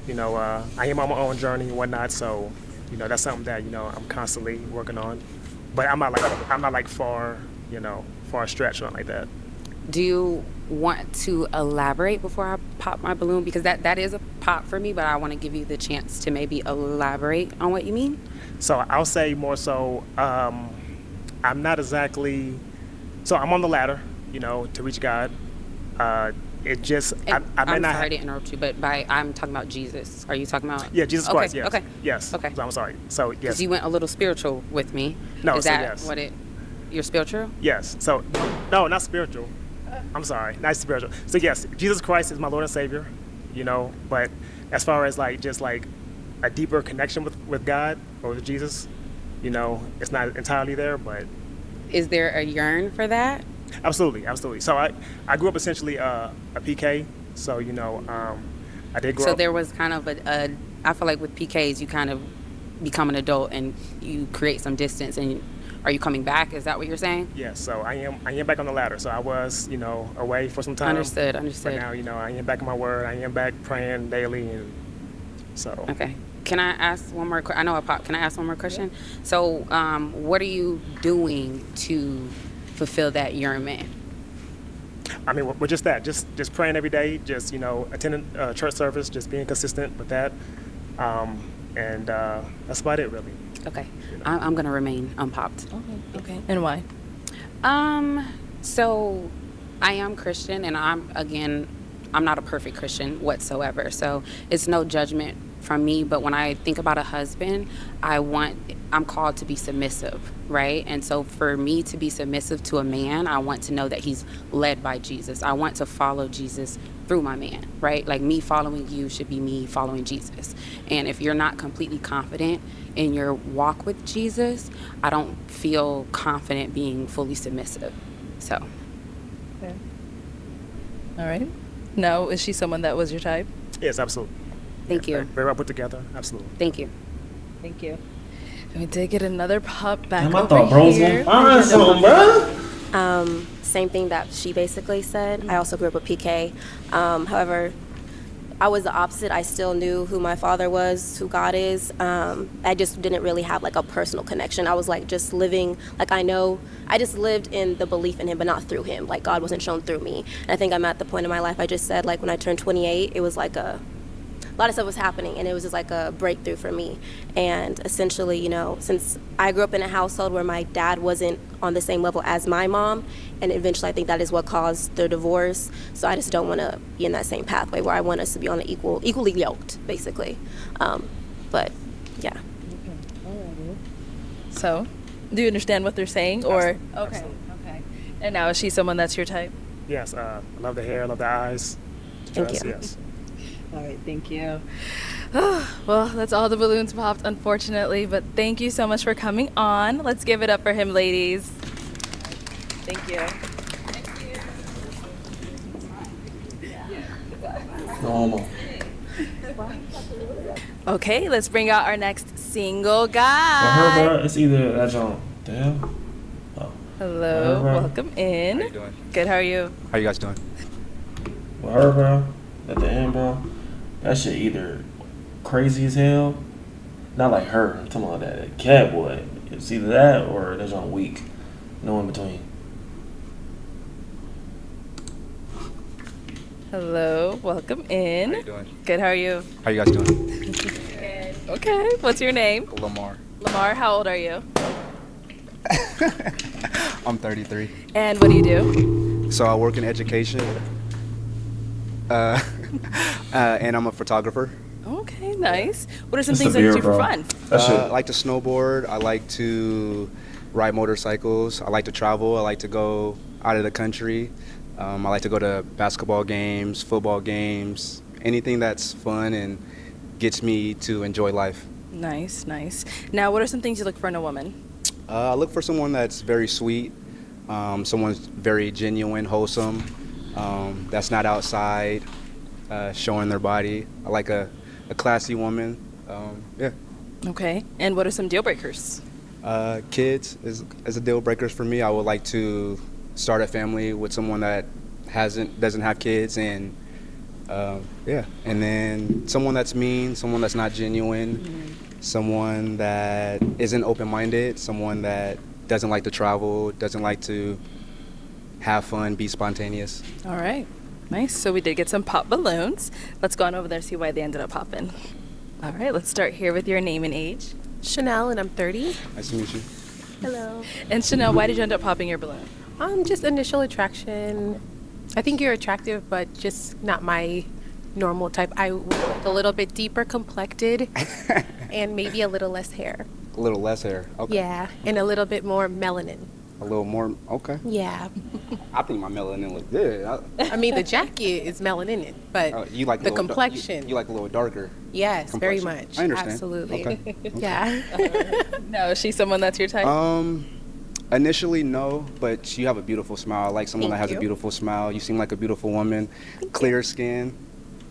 You know, I am on my own journey and whatnot, so you know that's something that you know I'm constantly working on. But I'm not like far stretched or like that. Do you want to elaborate before I pop my balloon? Because that is a pop for me, but I want to give you the chance to maybe elaborate on what you mean. So I'll say more so, I'm not exactly, so I'm on the ladder, you know, to reach God. It just, I may I'm not sorry to interrupt you, but I'm talking about Jesus. Are you talking about? Yeah, Jesus Christ, yes. Okay. Yes. Okay. So I'm sorry. So, yes. Because you went a little spiritual with me. No, is so that yes. what you're spiritual? Yes. So, no, not spiritual. I'm sorry, not spiritual. So yes, Jesus Christ is my Lord and Savior, you know, but as far as like just like a deeper connection with God or with Jesus, you know, it's not entirely there, but. Is there a yearn for that? Absolutely, absolutely. So I grew up essentially a PK, so you know, I did grow up. So there was kind of I feel like with PKs you kind of become an adult and you create some distance, and are you coming back? Is that what you're saying? Yes, so I am back on the ladder. So I was, you know, away for some time. Understood. But now, you know, I am back in my word. I am back praying daily, and so. Okay. Can I ask one more question? I know I popped. Can I ask one more question? Yeah. So what are you doing to fulfill that yearning? I mean, we're just that. Just praying every day. Just, you know, attending church service. Just being consistent with that. And that's about it, really. Okay. You know. I'm going to remain unpopped. Okay. And why? So I am Christian, and I'm not a perfect Christian whatsoever. So it's no judgment from me. But when I think about a husband, I'm called to be submissive, right? And so for me to be submissive to a man, I want to know that he's led by Jesus. I want to follow Jesus through my man, right? Like me following you should be me following Jesus. And if you're not completely confident in your walk with Jesus, I don't feel confident being fully submissive. So. Okay. All right. Now, is she someone that was your type? Yes, absolutely. Thank you. Very well put together. Absolutely. Thank you. Thank you. We did get another pop back Damn, I over thought bro was here. gonna find something, bro. Same thing that she basically said. I also grew up with PK. However, I was the opposite. I still knew who my father was, who God is. I just didn't really have like a personal connection. I was like just living, like I just lived in the belief in him, but not through him. Like God wasn't shown through me. And I think I'm at the point in my life I just said, like when I turned 28, it was like a lot of stuff was happening, and it was just like a breakthrough for me. And essentially, you know, since I grew up in a household where my dad wasn't on the same level as my mom, and eventually I think that is what caused the divorce. So I just don't want to be in that same pathway where I want us to be on an equally yoked, basically. But yeah. So, do you understand what they're saying, or Absolutely. okay? And now, is she someone that's your type? Yes, I love the hair, I love the eyes. Thank Dress, you. Yes. All right, thank you. Well, that's all the balloons popped, unfortunately, but thank you so much for coming on. Let's give it up for him, ladies. Thank you. Normal. Okay, let's bring out our next single For her, guy. bro, it's either that John. Damn. Hello, Alright. welcome in. How you doing? Good, how are you? How you guys doing? With her, bro, at the end, bro, that shit either crazy as hell. Not like her. I'm talking about that cat boy. It's either that or that John weak. No in between. Hello, welcome in. How you doing? Good, how are you? How you guys doing? Okay, what's your name? Lamar. Lamar, how old are you? I'm 33. And what do you do? So I work in education. And I'm a photographer. Okay, nice. What are some Just things a that you beer, do for bro. fun? I like to snowboard. I like to ride motorcycles. I like to travel. I like to go out of the country. I like to go to basketball games, football games, anything that's fun and gets me to enjoy life. Nice, nice. Now, what are some things you look for in a woman? I look for someone that's very sweet, someone's very genuine, wholesome, that's not outside showing their body. I like a classy woman. Yeah. Okay. And what are some deal breakers? Kids is a deal breaker for me. I would like to start a family with someone that doesn't have kids, and yeah. And then someone that's mean, someone that's not genuine, someone that isn't open-minded, someone that doesn't like to travel, doesn't like to have fun, be spontaneous. All right. Nice. So we did get some pop balloons. Let's go on over there and see why they ended up popping. All right, let's start here with your name and age. Chanel, and I'm 30. Nice to meet you. Hello. And Chanel, why did you end up popping your balloon? Just initial attraction. I think you're attractive, but just not my normal type. I would like a little bit deeper complected and maybe a little less hair. A little less hair. Okay. Yeah, and a little bit more melanin. A little more. Okay. Yeah. I think my melanin looks good. I mean, the jacket is melanin, but You like a the little complexion. you like a little darker. Yes, very complexion. much. I understand. Absolutely. Okay. Yeah. No, is she someone that's your type? Initially, no, but you have a beautiful smile. I like someone that Thank has a you. beautiful smile. You seem like a beautiful woman. Clear skin.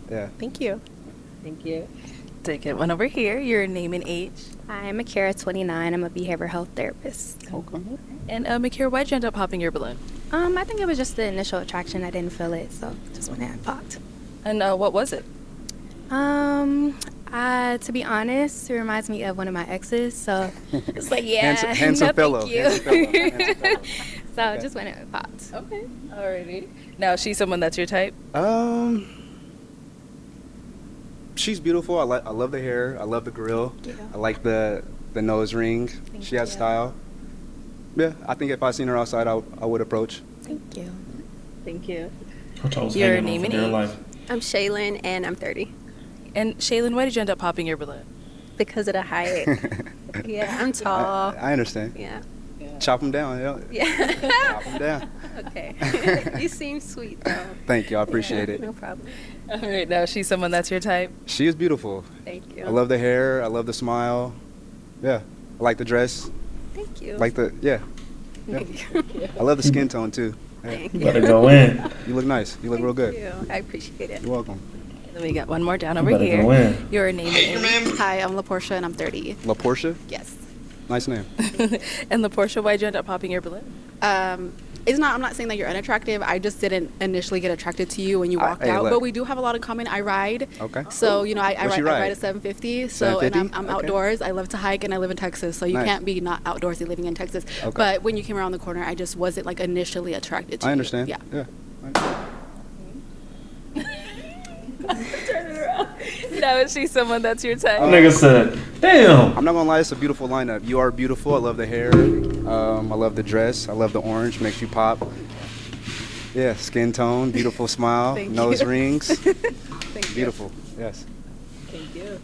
Yeah. Thank you. Thank you. Take it one over here. Your name and age. I'm Akira, 29. I'm a behavioral health therapist. Okay. And Makira, why'd you end up popping your balloon? I think it was just the initial attraction. I didn't feel it, so just went ahead and popped. And what was it? To be honest, it reminds me of one of my exes, so it's like, yeah, Handsome no, fellow. thank you. Handsome fellow. So just went ahead and popped. Okay. Alrighty. Now, she's someone that's your type? She's beautiful. I love the hair. I love the grill. Yeah. I like the nose ring. She has you. style. Yeah, I think if I seen her outside, I would approach. Thank you. Thank you. Her toes Your hanging name on for and dear age. life. I'm Shaylin, and I'm 30. And Shaylin, why did you end up popping your balloon? Because of the height. Yeah, I'm tall. I understand. Yeah. Chop them down. Yeah. Chop them down. Okay. You seem sweet, though. Thank you. I appreciate it. No problem. All right. Now, she's someone that's your type? She is beautiful. Thank you. I love the hair. I love the smile. Yeah. I like the dress. Thank you. Like the yeah. I love the skin tone too. Yeah. Thank You you. better go in. You look nice. You look real good. Thank you. I appreciate it. You're welcome. And then we got one more down You over better here. go in. Your name and age. Hi, I'm LaPortia and I'm 30. La Portia. Yes. Nice name. And LaPortia, why'd you end up popping your balloon? It's not. I'm not saying that you're unattractive. I just didn't initially get attracted to you when you walked hey, out. look. But we do have a lot in common. I ride. Okay. So I What's ride. your I ride ride? a 750. So 750? and I'm Okay. outdoors. I love to hike and I live in Texas. So you Nice. can't be not outdoorsy living in Texas. Okay. But when you came around the corner, I just wasn't like initially attracted to you. I understand. Yeah. Yeah. Turn it around. Now, is she someone that's your type? Nigga said, damn. I'm not gonna lie, it's a beautiful lineup. You are beautiful. I love the hair. I love the dress. I love the orange. Makes you pop. Yeah, skin tone, beautiful smile, Thank nose you. rings. Thank you. Beautiful. Yes. Thank you.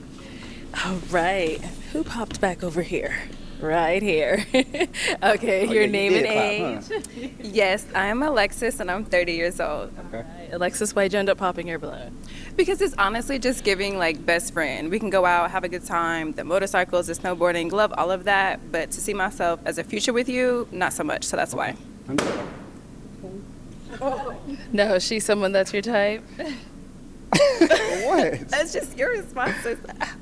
All right. Who popped back over here? right here. Okay, your name and age. Yes, I'm Alexis and I'm 30 years old. Right, Alexis, why'd you end up popping your balloon? Because it's honestly just giving like best friend. We can go out, have a good time, the motorcycles, the snowboarding, love all of that. But to see myself as a future with you, not so much. So that's why. No, she's someone that's your type. What? That's just your responses.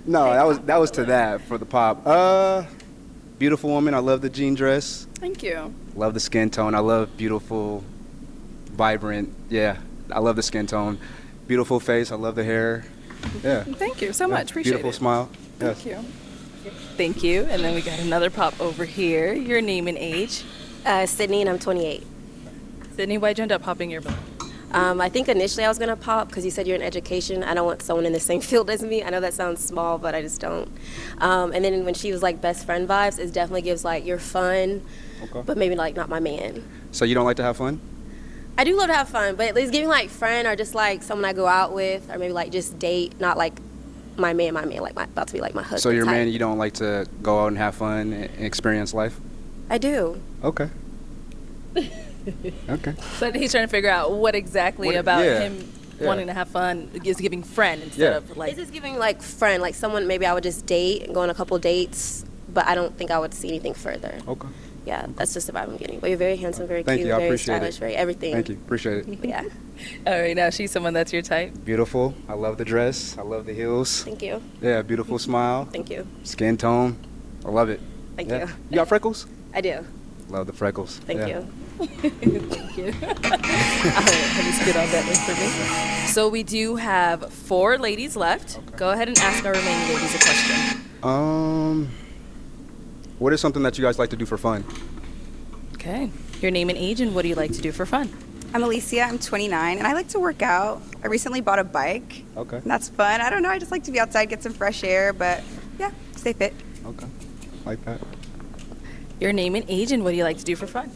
No, that was to that for the pop. Beautiful woman. I love the jean dress. Thank you. Love the skin tone. I love beautiful, vibrant. Yeah, I love the skin tone. Beautiful face. I love the hair. Yeah. Thank you so much. Appreciate Beautiful it. smile. Yes. Thank you. Thank you. And then we got another pop over here. Your name and age. Sydney, and I'm 28. Sydney, why'd you end up popping your balloon? I think initially I was going to pop because you said you're in education. I don't want someone in the same field as me. I know that sounds small, but I just don't. And then when she was like best friend vibes, it definitely gives like you're fun, but maybe like not my man. So you don't like to have fun? I do love to have fun, but it's giving like friend or just like someone I go out with or maybe like just date, not like my man, like about to be like my husband. So your type. man, you don't like to go out and have fun and experience life? I do. Okay. Okay. So he's trying to figure out what exactly about him wanting to have fun is giving friend instead of like. It's just giving like friend, like someone maybe I would just date and go on a couple dates, but I don't think I would see anything further. Okay. Yeah, that's just the vibe I'm getting. But you're very handsome, very Thank cute, you. I very appreciate stylish, it. very everything. Thank you. Appreciate it. Yeah. All right, now she's someone that's your type. Beautiful. I love the dress. I love the heels. Thank you. Yeah, beautiful smile. Thank you. Skin tone. I love it. Thank Yeah. you. You got freckles? I do. Love the freckles. Thank Yeah. you. Thank you. All right, let me spit on that information. So we do have 4 ladies left. Go ahead and ask our remaining ladies a question. What is something that you guys like to do for fun? Okay. Your name and age, and what do you like to do for fun? I'm Alicia, I'm 29, and I like to work out. I recently bought a bike. Okay. And that's fun. I don't know, I just like to be outside, get some fresh air, but yeah, stay fit. Okay. Like that. Your name and age, and what do you like to do for fun?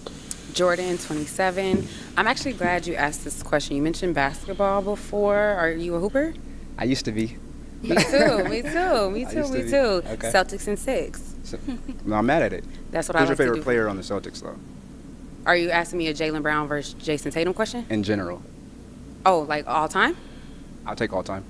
Jordan, 27. I'm actually glad you asked this question. You mentioned basketball before. Are you a hooper? I used to be. Me too. Me too. Me I too. used to Me be. too. Okay. Celtics in 6. So, no, I'm mad at it. That's what Who's I your like to favorite do. player on the Celtics, though? Are you asking me a Jaylen Brown versus Jason Tatum question? In general. Oh, like all time? I'll take all time.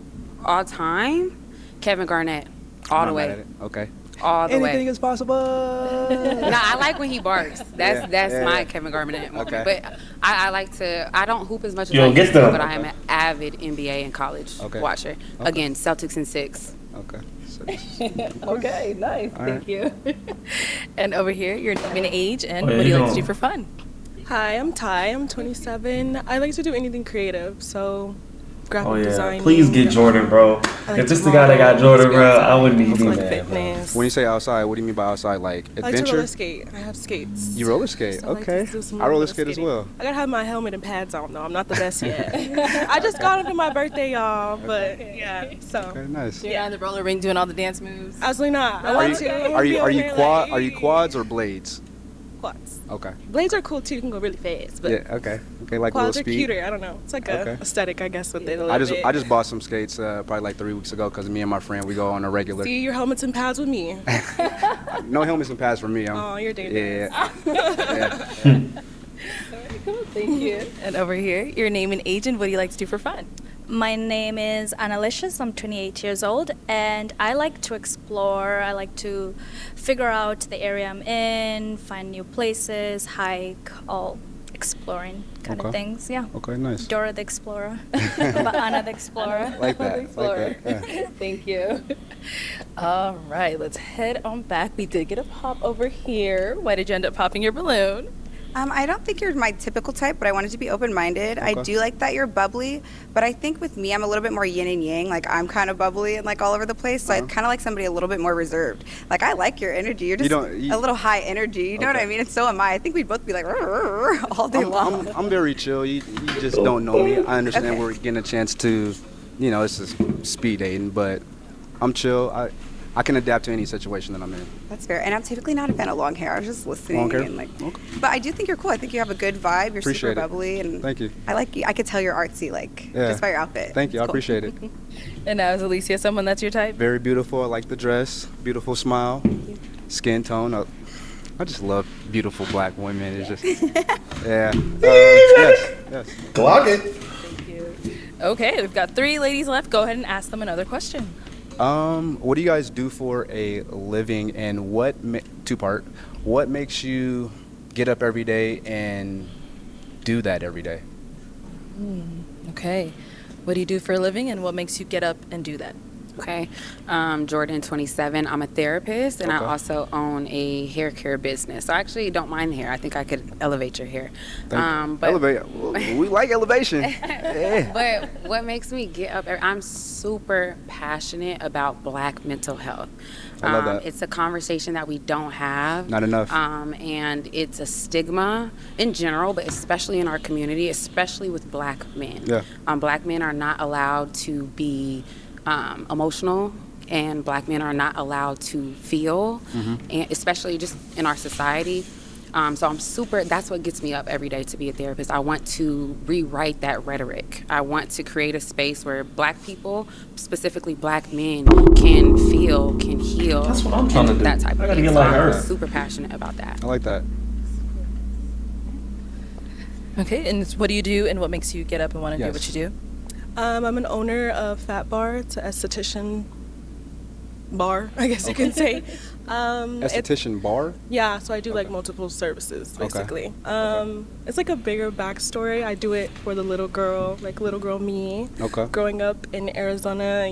All time? Kevin Garnett. All I'm the not way. mad at it. Okay. All the way. Anything is possible. Nah, I like when he barks. That's Yeah. my Kevin Garnett moment. Okay. But I like to. I don't hoop as much as Yo, I get used to, them. but I am an avid NBA and college watcher. Okay. Again, Celtics in 6. Okay. Okay, nice. All Thank you. And over here, your name and age, and Oh, yeah, what do you you like to know. do for fun? Hi, I'm Ty. I'm 27. I like to do anything creative, so graphic Oh yeah, design. please get Jordan, bro. I like If this to the guy that got model, Jordan, bro, I wouldn't I even like be mad, bro. fitness. When you say outside, what do you mean by outside? Like I like to adventure? roller skate. I have skates. You roller skate? So I like to Okay. do some I roller roller skate as skating. well. I gotta have my helmet and pads on though. I'm not the best yet. I just got them for my birthday, y'all. But yeah, so. Okay, nice. You're not in the roller ring doing all the dance moves. Absolutely not. I Are want you to. I wanna are be you over are you here quad like, are you quads or blades? quads? Okay. Blades are cool too. You can go really fast. But Yeah. Okay. Okay. Like a little quads are speed. cuter. I don't know. It's like a Okay. aesthetic, I guess, with it a little I just bit. I just bought some skates probably like 3 weeks ago because me and my friend we go on a regular. See your helmets and pads with me. No helmets and pads for me. Oh, you're dangerous. Yeah. Thank you. And over here, your name and age, and what do you like to do for fun? My name is Annalicious. I'm 28 years old, and I like to explore. I like to figure out the area I'm in, find new places, hike, all exploring kind of Okay. things. Yeah. Okay. Nice. Dora the Explorer, but Anna the Explorer. Like that. Like that. Yeah. Thank you. All right, let's head on back. We did get a pop over here. Why did you end up popping your balloon? I don't think you're my typical type, but I wanted to be open-minded. I Okay. do like that you're bubbly, but I think with me, I'm a little bit more yin and yang. Like, I'm kind of bubbly and, like, all over the place, so I'd kind of like somebody a little bit more reserved. Like, I like your energy. You're just a little high energy. You know what I mean? And so am I. I think we'd both be like, all day long. I'm very chill. You just don't know me. I understand Okay. we're getting a chance to, it's just speed dating, but I'm chill. I can adapt to any situation that I'm in. That's fair. And I'm typically not a fan of long hair. I was just listening. Long hair? And like, But I do think you're cool. I think you have a good vibe. You're Appreciate super it. bubbly. And Thank you. I like you. I could tell you're artsy, like, Yeah. just by your outfit. Thank you. I It's cool. appreciate it. And now is Alicia someone that's your type? Very beautiful. I like the dress. Beautiful smile. Skin tone. I just love beautiful black women. It's just, yeah. Yes. Glock it. Okay, we've got 3 ladies left. Go ahead and ask them another question. What do you guys do for a living, and two-part, what makes you get up every day and do that every day? Okay. What do you do for a living, and what makes you get up and do that? Okay. Jordan, 27. I'm a therapist, and I Okay. also own a hair care business. So I actually don't mind hair. I think I could elevate your hair. Elevate. We like elevation. Yeah. But what makes me get up? I'm super passionate about Black mental health. I love that. It's a conversation that we don't have. Not enough. And it's a stigma in general, but especially in our community, especially with Black men. Yeah. Black men are not allowed to be emotional, and Black men are not allowed to feel, and especially just in our society. So that's what gets me up every day to be a therapist. I want to rewrite that rhetoric. I want to create a space where Black people, specifically Black men, can feel, can heal. That's what I'm trying to do. That type I of gotta thing. get So like I'm her. super passionate about that. I like that. Okay, and what do you do, and what makes you get up and want to do what you do? I'm an owner of Fat Bar. It's an esthetician bar, I guess you can say. Esthetician bar? Yeah, so I do like multiple services, basically. It's like a bigger backstory. I do it for the little girl, like little girl me. Okay. Growing up in Arizona,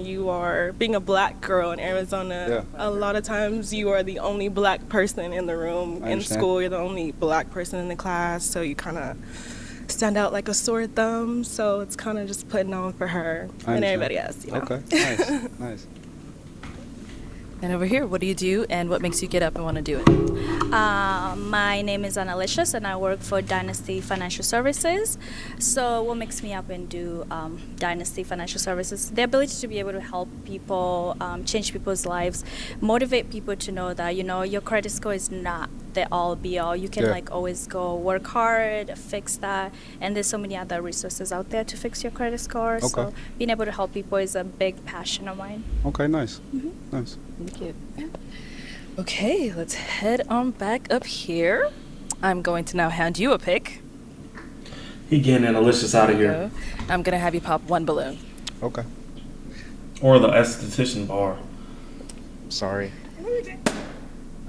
being a Black girl in Arizona, a lot of times you are the only Black person in the room. In school, you're the only Black person in the class, so you kind of stand out like a sore thumb. So it's kind of just putting on for her and everybody else, you know? Okay, nice, nice. And over here, what do you do, and what makes you get up and want to do it? My name is Annalicious, and I work for Dynasty Financial Services. So what makes me up and do Dynasty Financial Services? The ability to be able to help people, change people's lives, motivate people to know that, your credit score is not the all be all. You can always go work hard, fix that, and there's so many other resources out there to fix your credit score. Okay. So being able to help people is a big passion of mine. Okay, nice. Nice. Thank you. Okay, let's head on back up here. I'm going to now hand you a pick. He getting Annalicious out of here. I'm going to have you pop 1 balloon. Okay. Or the esthetician bar. Sorry.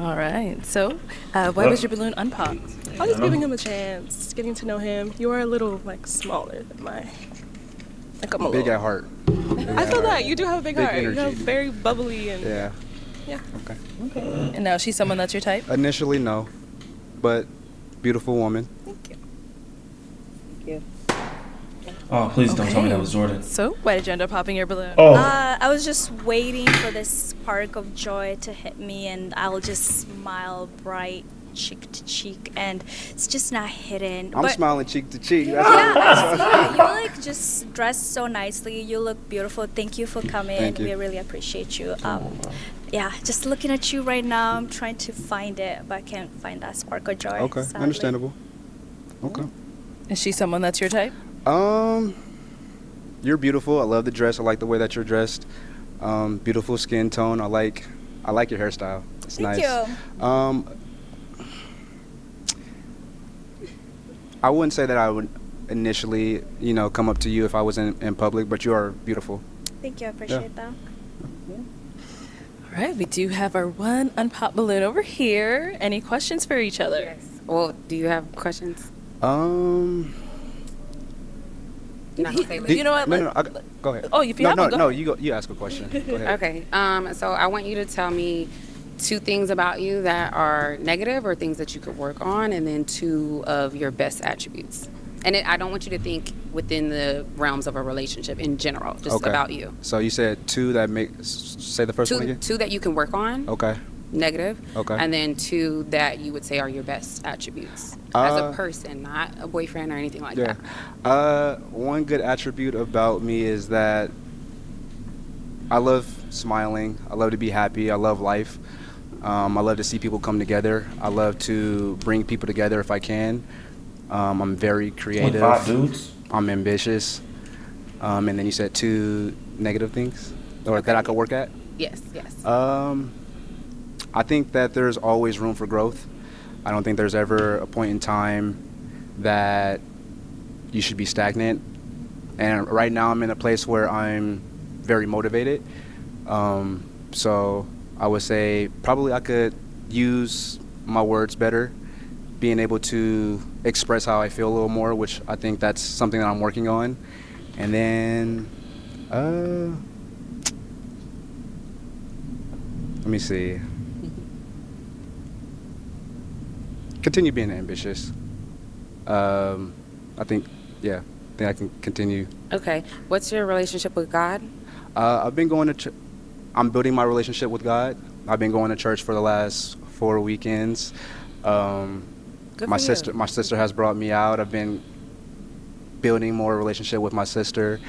All right. So, why was your balloon unpopped? I was just giving him a chance, getting to know him. You are a little smaller than I'm a Big little. at heart. I feel that you do have a big heart. energy. You have very bubbly and Yeah. yeah. Okay. And now she's someone that's your type? Initially, no, but beautiful woman. Thank you. Oh, please don't tell me that was Jordan. So, why did you end up popping your balloon? Oh. I was just waiting for this spark of joy to hit me, and I'll just smile bright cheek to cheek, and it's just not hidden. I'm But smiling cheek to cheek. yeah, I see it. You just dressed so nicely. You look beautiful. Thank you for coming. Thank you. We really appreciate you. Yeah, just looking at you right now, I'm trying to find it, but I can't find that spark of joy. Okay, sadly. understandable. Okay. Is she someone that's your type? You're beautiful. I love the dress. I like the way that you're dressed. Beautiful skin tone. I like your hairstyle. It's Thank nice. you. I wouldn't say that I would initially, come up to you if I was in public, but you are beautiful. Thank you. I appreciate that. All right, we do have our 1 unpopped balloon over here. Any questions for each other? Yes. Well, do you have questions? You know what? No, go ahead. Oh, if you have one, go no, ahead. you ask a question. Go ahead. Okay. So I want you to tell me 2 things about you that are negative or things that you could work on, and then 2 of your best attributes. And I don't want you to think within the realms of a relationship in general, just about you. So you said 2 that say the first one again? 2 that you can work on. Okay. Negative. Okay. And then 2 that you would say are your best attributes as a person, not a boyfriend or anything like that. One good attribute about me is that I love smiling. I love to be happy. I love life. I love to see people come together. I love to bring people together if I can. I'm very creative. 5 dudes? I'm ambitious. And then you said 2 negative things that I could work at? Yes. I think that there's always room for growth. I don't think there's ever a point in time that you should be stagnant. And right now I'm in a place where I'm very motivated. So I would say probably I could use my words better, being able to express how I feel a little more, which I think that's something that I'm working on. And then, let me see. Continue being ambitious. I think I can continue. Okay. What's your relationship with God? I've been going to I'm building my relationship with God. I've been going to church for the last 4 weekends. My sister has brought me out. I've been building more relationship with my sister.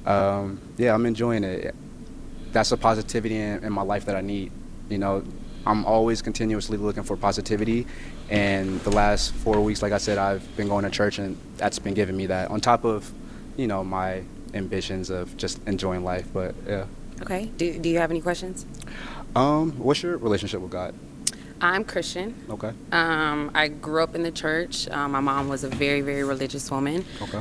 I'm enjoying it. That's a positivity in my life that I need. You know, I'm always continuously looking for positivity, and the last 4 weeks, like I said, I've been going to church, and that's been giving me that on top of, my ambitions of just enjoying life. But yeah. Okay. Do you have any questions? What's your relationship with God? I'm Christian. Okay. I grew up in the church. My mom was a very, very religious woman. Okay.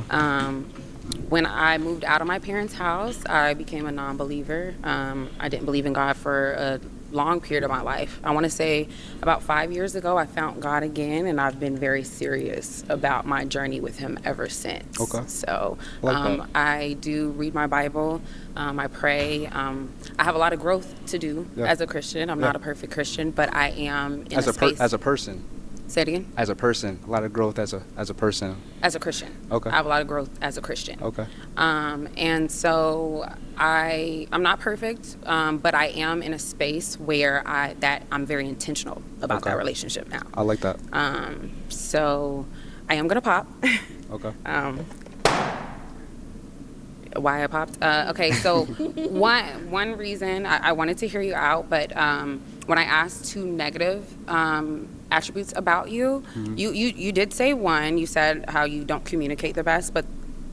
When I moved out of my parents' house, I became a non-believer. I didn't believe in God for a long period of my life. I want to say about 5 years ago, I found God again, and I've been very serious about my journey with Him ever since. Okay. So I do read my Bible. I pray. I have a lot of growth to do as a Christian. I'm not a perfect Christian, but I am in as a space. As a person. Say it again. As a person, a lot of growth as a person. As a Christian. Okay. I have a lot of growth as a Christian. Okay. And so I'm not perfect, but I am in a space where I'm very intentional about that relationship now. I like that. So I am gonna pop. Okay. Why I popped? Okay, so one reason I wanted to hear you out, but when I asked 2 negative attributes about you, you did say one. You said how you don't communicate the best, but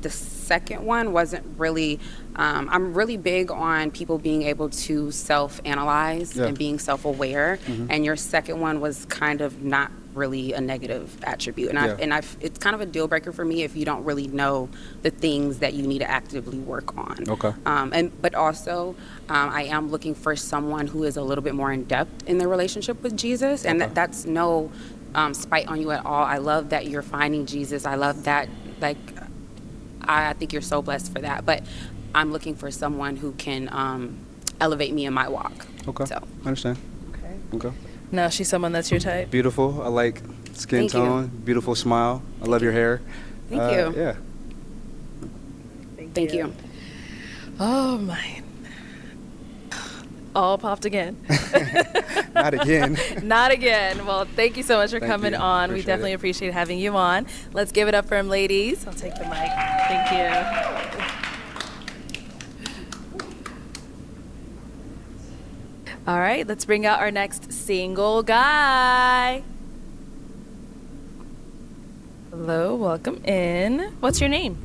the second one wasn't really. I'm really big on people being able to self-analyze and being self-aware, and your second one was kind of not really a negative attribute, and it's kind of a deal breaker for me if you don't really know the things that you need to actively work on. Okay. But also, I am looking for someone who is a little bit more in depth in their relationship with Jesus, and that's no spite on you at all. I love that you're finding Jesus. I love that. I think you're so blessed for that. But I'm looking for someone who can elevate me in my walk. Okay. So. I understand. Okay. Now she's someone that's your type. Beautiful. I like skin Thank tone. you. Beautiful smile. I love your hair. Thank you. Yeah. Thank you. Oh my. All popped again. Not again. Not again. Well, thank you so much for Thank coming you. on. Appreciate We definitely appreciate having you on. Let's give it up for him, ladies. I'll take the mic. Thank you. All right, let's bring out our next single guy. Hello, welcome in. What's your name?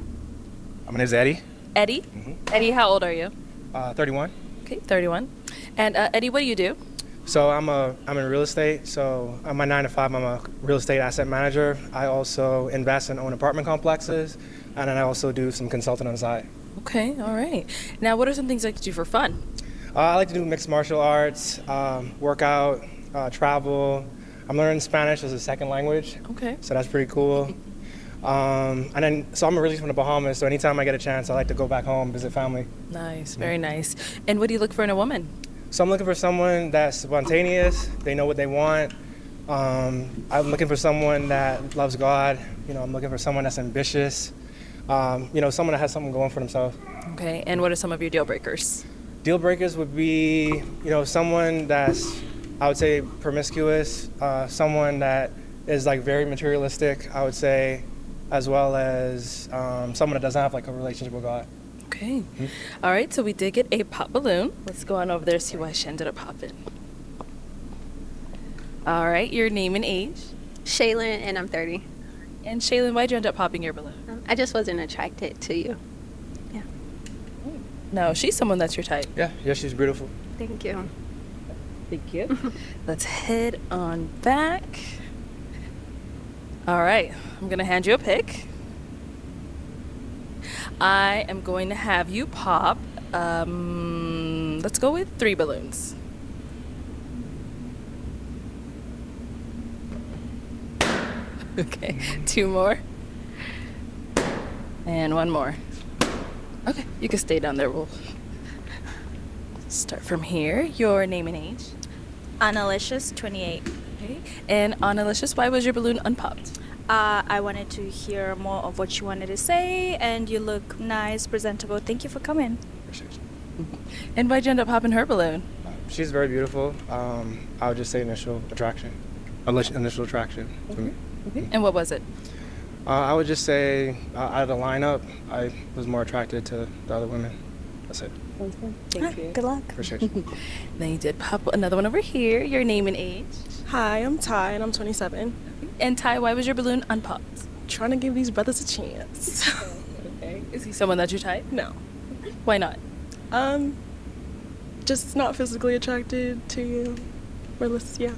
My name's Eddie. Eddie? Eddie, how old are you? 31. Okay, 31. And Eddie, what do you do? So I'm in real estate. So on my 9 to 5, I'm a real estate asset manager. I also invest and own apartment complexes, and then I also do some consulting on the side. Okay, all right. Now, what are some things you like to do for fun? I like to do mixed martial arts, work out, travel. I'm learning Spanish as a second language. Okay. So that's pretty cool. So I'm originally from the Bahamas, so anytime I get a chance, I like to go back home, visit family. Nice, very nice. And what do you look for in a woman? So I'm looking for someone that's spontaneous, they know what they want. I'm looking for someone that loves God. I'm looking for someone that's ambitious. Someone that has something going for themselves. Okay, and what are some of your deal breakers? Deal breakers would be, someone that's, I would say, promiscuous, someone that is very materialistic, I would say, as well as someone that doesn't have a relationship with God. Okay. All right, so we did get a pop balloon. Let's go on over there and see why she ended up popping. All right, your name and age? Shaylin, and I'm 30. And Shaylin, why'd you end up popping your balloon? I just wasn't attracted to you. No, she's someone that's your type. Yeah, she's beautiful. Thank you. Thank you. Let's head on back. All right, I'm gonna hand you a pick. I am going to have you pop, let's go with 3 balloons. Okay, 2 more. And 1 more. Okay, you can stay down there. We'll start from here. Your name and age. Annalicious, 28. Okay. And Annalicious, why was your balloon unpopped? I wanted to hear more of what you wanted to say, and you look nice, presentable. Thank you for coming. And why'd you end up popping her balloon? She's very beautiful. I would just say initial attraction. Initial attraction for me. Okay. And what was it? I would just say out of the lineup, I was more attracted to the other women. That's it. Thank you. Good luck. Appreciate you. Then you did pop another one over here. Your name and age. Hi, I'm Ty, and I'm 27. And Ty, why was your balloon unpopped? Trying to give these brothers a chance. Okay. Is he someone that you type? No. Why not? Just not physically attracted to you. Yeah.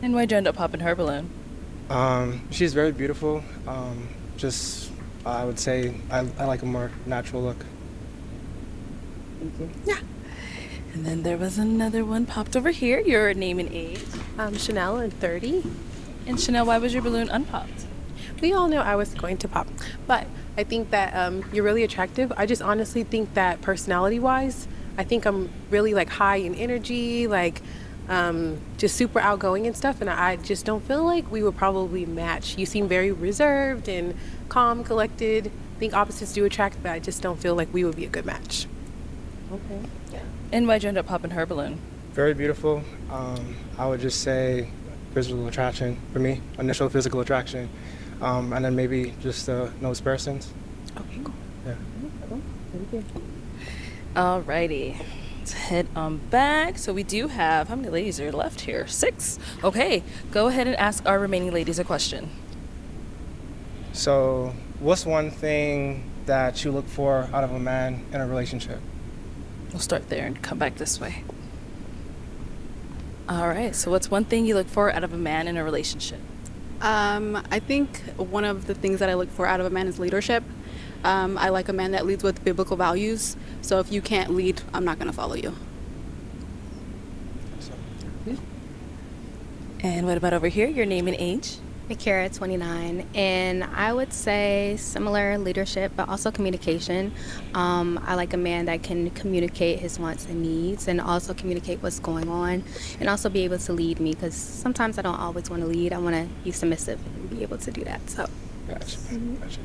And why'd you end up popping her balloon? She's very beautiful. I would say I like a more natural look. Yeah. And then there was another one popped over here. Your name and age. Chanel, and 30. And Chanel, why was your balloon unpopped? We all knew I was going to pop, but I think that you're really attractive. I just honestly think that personality-wise, I think I'm really like high in energy, like just super outgoing and stuff, and I just don't feel like we would probably match. You seem very reserved and calm, collected. I think opposites do attract, but I just don't feel like we would be a good match. Okay. Yeah. And why'd you end up popping her balloon? Very beautiful. I would just say physical attraction for me, initial physical attraction, and then maybe just nose persons. Okay, cool. Yeah. Cool. Thank you. Alrighty. Let's head on back. So we do have, how many ladies are left here? 6. Okay, go ahead and ask our remaining ladies a question. So, what's one thing that you look for out of a man in a relationship? We'll start there and come back this way. All right, so what's one thing you look for out of a man in a relationship? I think one of the things that I look for out of a man is leadership. I like a man that leads with biblical values. So if you can't lead, I'm not going to follow you. And what about over here? Your name and age? Akira, 29, and I would say similar leadership, but also communication. I like a man that can communicate his wants and needs, and also communicate what's going on, and also be able to lead me, because sometimes I don't always want to lead. I want to be submissive and be able to do that. So. Gotcha. Gotcha.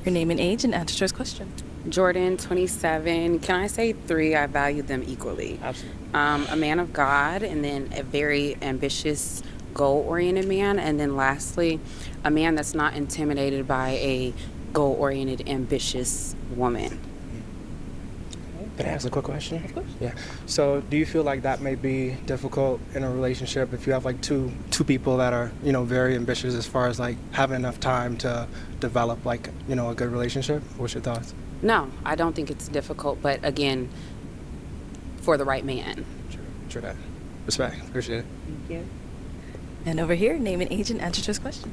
Your name and age, and answer to his question. Jordan, 27. Can I say 3? I value them equally. Absolutely. A man of God, and then a very ambitious, goal-oriented man, and then lastly, a man that's not intimidated by a goal-oriented, ambitious woman. Can I ask a quick question? Of course. Yeah. So, do you feel like that may be difficult in a relationship if you have like two people that are, very ambitious as far as like having enough time to develop like, a good relationship? What's your thoughts? No, I don't think it's difficult, but again, for the right man. True that. Respect. Appreciate it. Thank you. And over here, name and age and answer to his question.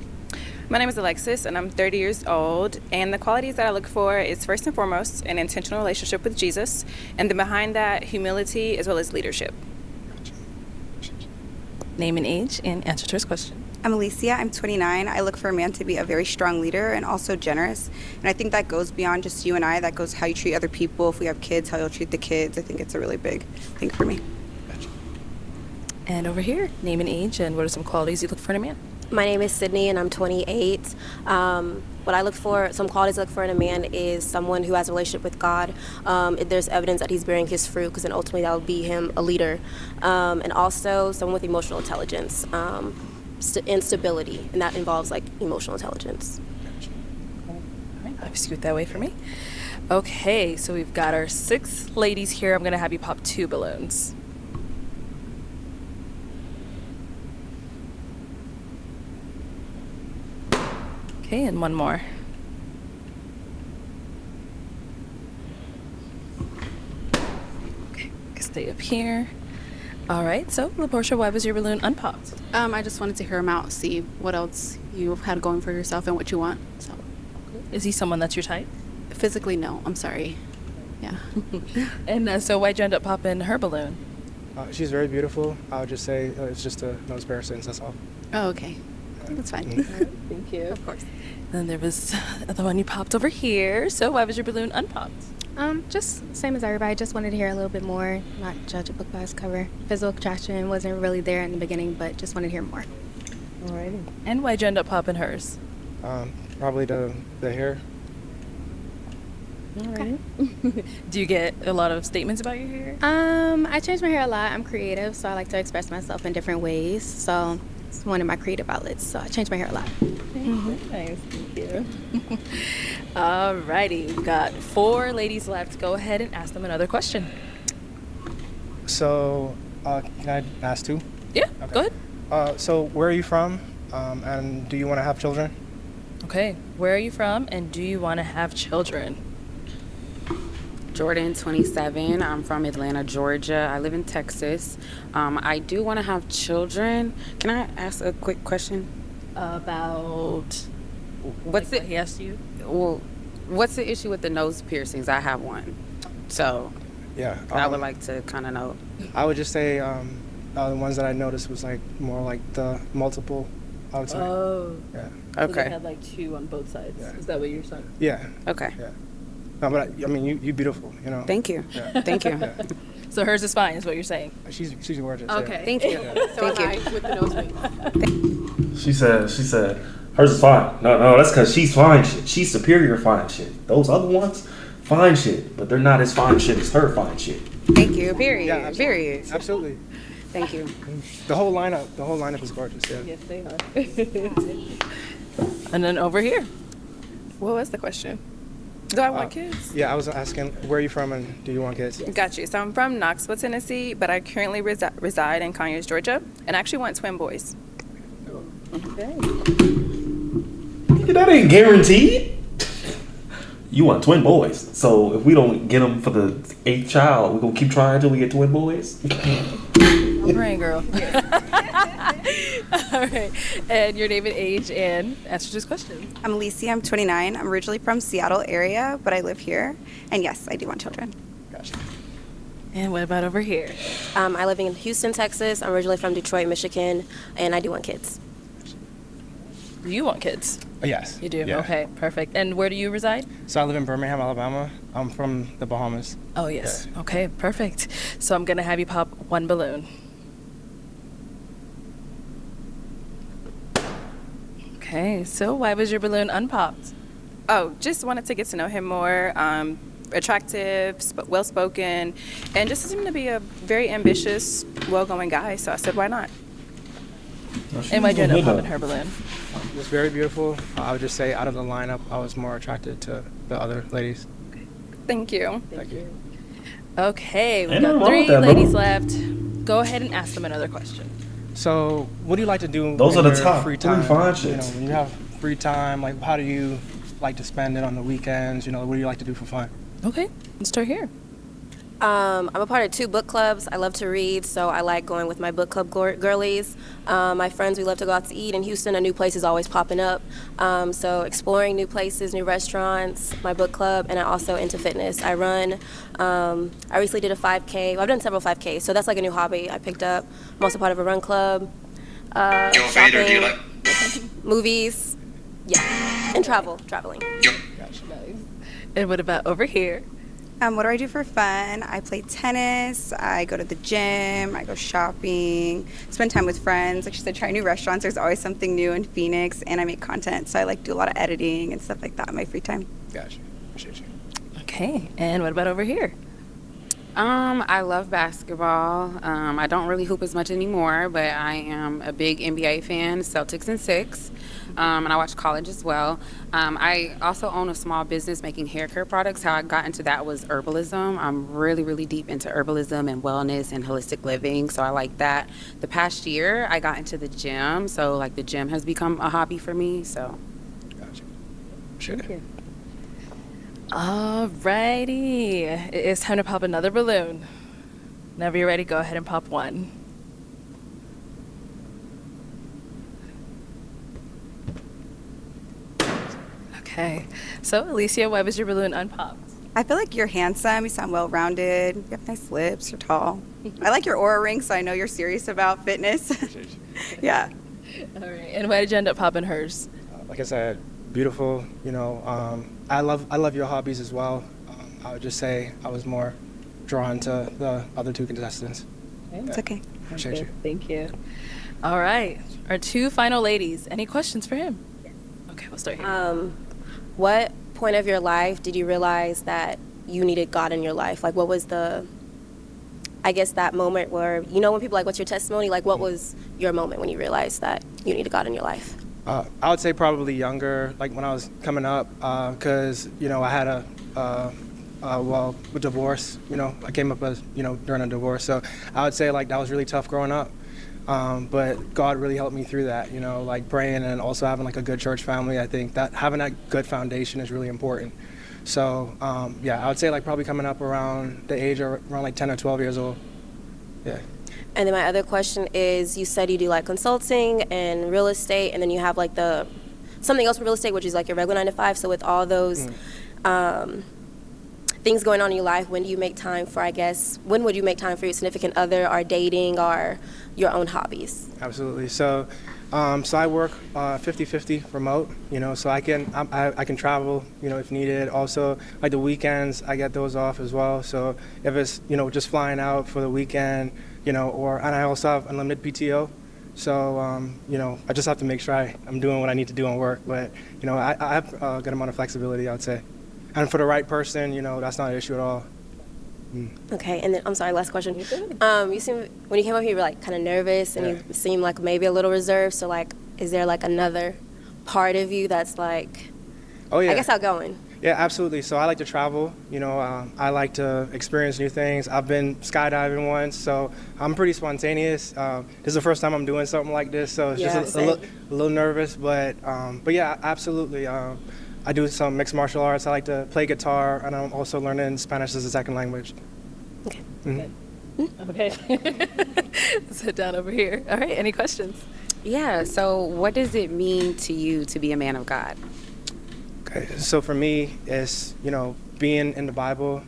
My name is Alexis, and I'm 30 years old. And the qualities that I look for is first and foremost an intentional relationship with Jesus, and then behind that, humility as well as leadership. Name and age and answer to his question. I'm Alicia. I'm 29. I look for a man to be a very strong leader and also generous. And I think that goes beyond just you and I. That goes how you treat other people. If we have kids, how you'll treat the kids. I think it's a really big thing for me. And over here, name and age, and what are some qualities you look for in a man? My name is Sydney, and I'm 28. What I look for, some qualities I look for in a man is someone who has a relationship with God. If there's evidence that he's bearing his fruit, because then ultimately that will be him a leader. And also someone with emotional intelligence and stability, and that involves like emotional intelligence. All right, I'll scoot that way for me. Okay, so we've got our 6 ladies here. I'm gonna have you pop 2 balloons. Okay, and 1 more. Okay, stay up here. All right, so LaPortia, why was your balloon unpopped? I just wanted to hear him out, see what else you had going for yourself and what you want. So, Is he someone that's your type? physically, no. I'm sorry. Yeah. And so why'd you end up popping her balloon? She's very beautiful. I would just say it's just a nose pair of sins, that's all. Oh, okay. That's fine. Thank you. Of course. Then there was the one you popped over here. So why was your balloon unpopped? Just same as everybody. Just wanted to hear a little bit more, not judge a book by its cover. Physical attraction wasn't really there in the beginning, but just wanted to hear more. Alrighty. And why'd you end up popping hers? Probably the hair. Alrighty. Do you get a lot of statements about your hair? I change my hair a lot. I'm creative, so I like to express myself in different ways. So it's one of my creative outlets. So I change my hair a lot. Nice, thank you. Alrighty, we've got 4 ladies left. Go ahead and ask them another question. So, can I ask 2? Yeah, go ahead. So, where are you from, and do you want to have children? Okay, where are you from and do you want to have children? Jordan, 27. I'm from Atlanta, Georgia. I live in Texas. I do want to have children. Can I ask a quick question? About what's what he asked you? Well, what's the issue with the nose piercings? I have one, so Yeah. I would like to kind of know. I would just say the ones that I noticed was like more like the multiple. I would say. Oh. Yeah. So they Okay. had like 2 on both sides. Is that what you're saying? Yeah. Okay. Yeah. No, but I mean, you beautiful. You know. Thank you. Yeah. Thank you. Yeah. So hers is fine, is what you're saying? She's gorgeous. Okay. Yeah. Thank you. So Thank am you. I with the nose ring. She said, hers is fine. No, that's because she's fine shit. She's superior fine shit. Those other ones, fine shit, but they're not as fine shit as her fine shit. Thank you. Period. Yeah, absolutely. Period. Absolutely. Thank you. The whole lineup is gorgeous. Yeah. Yes, they are. And then over here. What was the question? Do I want kids? Yeah, I was asking where are you from and do you want kids? Got you. So I'm from Knoxville, Tennessee, but I currently reside in Conyers, Georgia, and I actually want twin boys. Okay. That ain't guaranteed. You want twin boys. So if we don't get them for the 8th child, we're going to keep trying until we get twin boys? I'm praying, girl. All right. And your name and age and answer this question. I'm Lacey. I'm 29. I'm originally from Seattle area, but I live here. And yes, I do want children. Gotcha. And what about over here? I live in Houston, Texas. I'm originally from Detroit, Michigan, and I do want kids. Do you want kids? Yes. You do? Yeah. Okay, perfect. And where do you reside? So I live in Birmingham, Alabama. I'm from the Bahamas. Oh, yes. Okay, perfect. So I'm going to have you pop 1 balloon. Okay, so why was your balloon unpopped? Oh, just wanted to get to know him more. Attractive, well-spoken, and just seemed to be a very ambitious, well-going guy. So I said, why not? And why'd you end up popping her balloon? It was very beautiful. I would just say out of the lineup, I was more attracted to the other ladies. Thank you. Thank you. Okay, we've Ain't got nothing wrong 3 with that, ladies bro. left. Go ahead and ask them another question. So, what do you like to do? Those when are the you're top free 3 time? fine You know, shits. when you have free time, like how do you like to spend it on the weekends? You know, what do you like to do for fun? Okay, let's start here. I'm a part of 2 book clubs. I love to read, so I like going with my book club girlies. My friends, we love to go out to eat in Houston. A new place is always popping up. So exploring new places, new restaurants, my book club, and I also into fitness. I run. I recently did a 5K. Well, I've done several 5Ks, so that's like a new hobby I picked up. I'm also part of a run club. Vader, do you like? Movies, yeah, and traveling. Nice. And what about over here? What do I do for fun? I play tennis, I go to the gym, I go shopping, spend time with friends. Like she said, try new restaurants. There's always something new in Phoenix, and I make content, so I like do a lot of editing and stuff like that in my free time. Gotcha. Appreciate you. Okay, and what about over here? I love basketball. I don't really hoop as much anymore, but I am a big NBA fan, Celtics and 6. And I watch college as well. I also own a small business making hair care products. How I got into that was herbalism. I'm really, really deep into herbalism and wellness and holistic living, so I like that. The past year, I got into the gym, so like the gym has become a hobby for me. So, Gotcha. Appreciate it. Alrighty, it's time to pop another balloon. Whenever you're ready, go ahead and pop 1. Okay. So, Alicia, why was your balloon unpopped? I feel like you're handsome. You sound well-rounded. You have nice lips. You're tall. I like your aura ring, so I know you're serious about fitness. Yeah. All right. And why did you end up popping hers? Like I said, beautiful. I love your hobbies as well. I would just say I was more drawn to the other two contestants. It's okay. Appreciate you. Thank you. All right. Our two final ladies. Any questions for him? Okay, we'll start here. What point of your life did you realize that you needed God in your life? Like, what was that moment where, when people like, what's your testimony? Like, what was your moment when you realized that you needed God in your life? I would say probably younger, like when I was coming up, because, I had a divorce, I came up as, during a divorce. So I would say like that was really tough growing up. But God really helped me through that, like praying and also having like a good church family. I think that having that good foundation is really important. So, I would say like probably coming up around the age of around like 10 or 12 years old. Yeah. And then my other question is, you said you do like consulting and real estate, and then you have like something else with real estate, which is like your regular 9 to 5. So with all those things going on in your life, when would you make time for your significant other or dating or your own hobbies? Absolutely. So I work 50-50 remote, so I can travel, if needed. Also, like the weekends, I get those off as well. So if it's, just flying out for the weekend, and I also have unlimited PTO. So, I just have to make sure I'm doing what I need to do on work. But, I have a good amount of flexibility, I would say. And for the right person, that's not an issue at all. Okay, and then I'm sorry, last question. You seem, when you came up here, you were like kind of nervous, and you seemed like maybe a little reserved. So like, is there like another part of you that's like, I guess outgoing? Yeah, absolutely. So I like to travel. I like to experience new things. I've been skydiving once, so I'm pretty spontaneous. This is the first time I'm doing something like this, so it's just a little nervous. But yeah, absolutely. I do some mixed martial arts. I like to play guitar, and I'm also learning Spanish as a second language. Okay. Mm-hmm. Okay. Sit down over here. All right, any questions? Yeah, so what does it mean to you to be a man of God? Okay, so for me, it's, being in the Bible,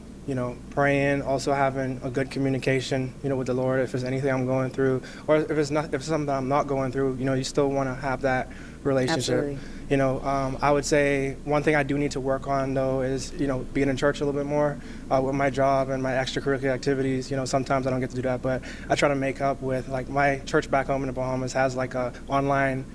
praying, also having a good communication, with the Lord. If there's anything I'm going through, or if it's something I'm not going through, you still want to have that relationship. Absolutely. I would say one thing I do need to work on, though, is, being in church a little bit more with my job and my extracurricular activities. Sometimes I don't get to do that, but I try to make up with, like, my church back home in the Bahamas has, like, a online,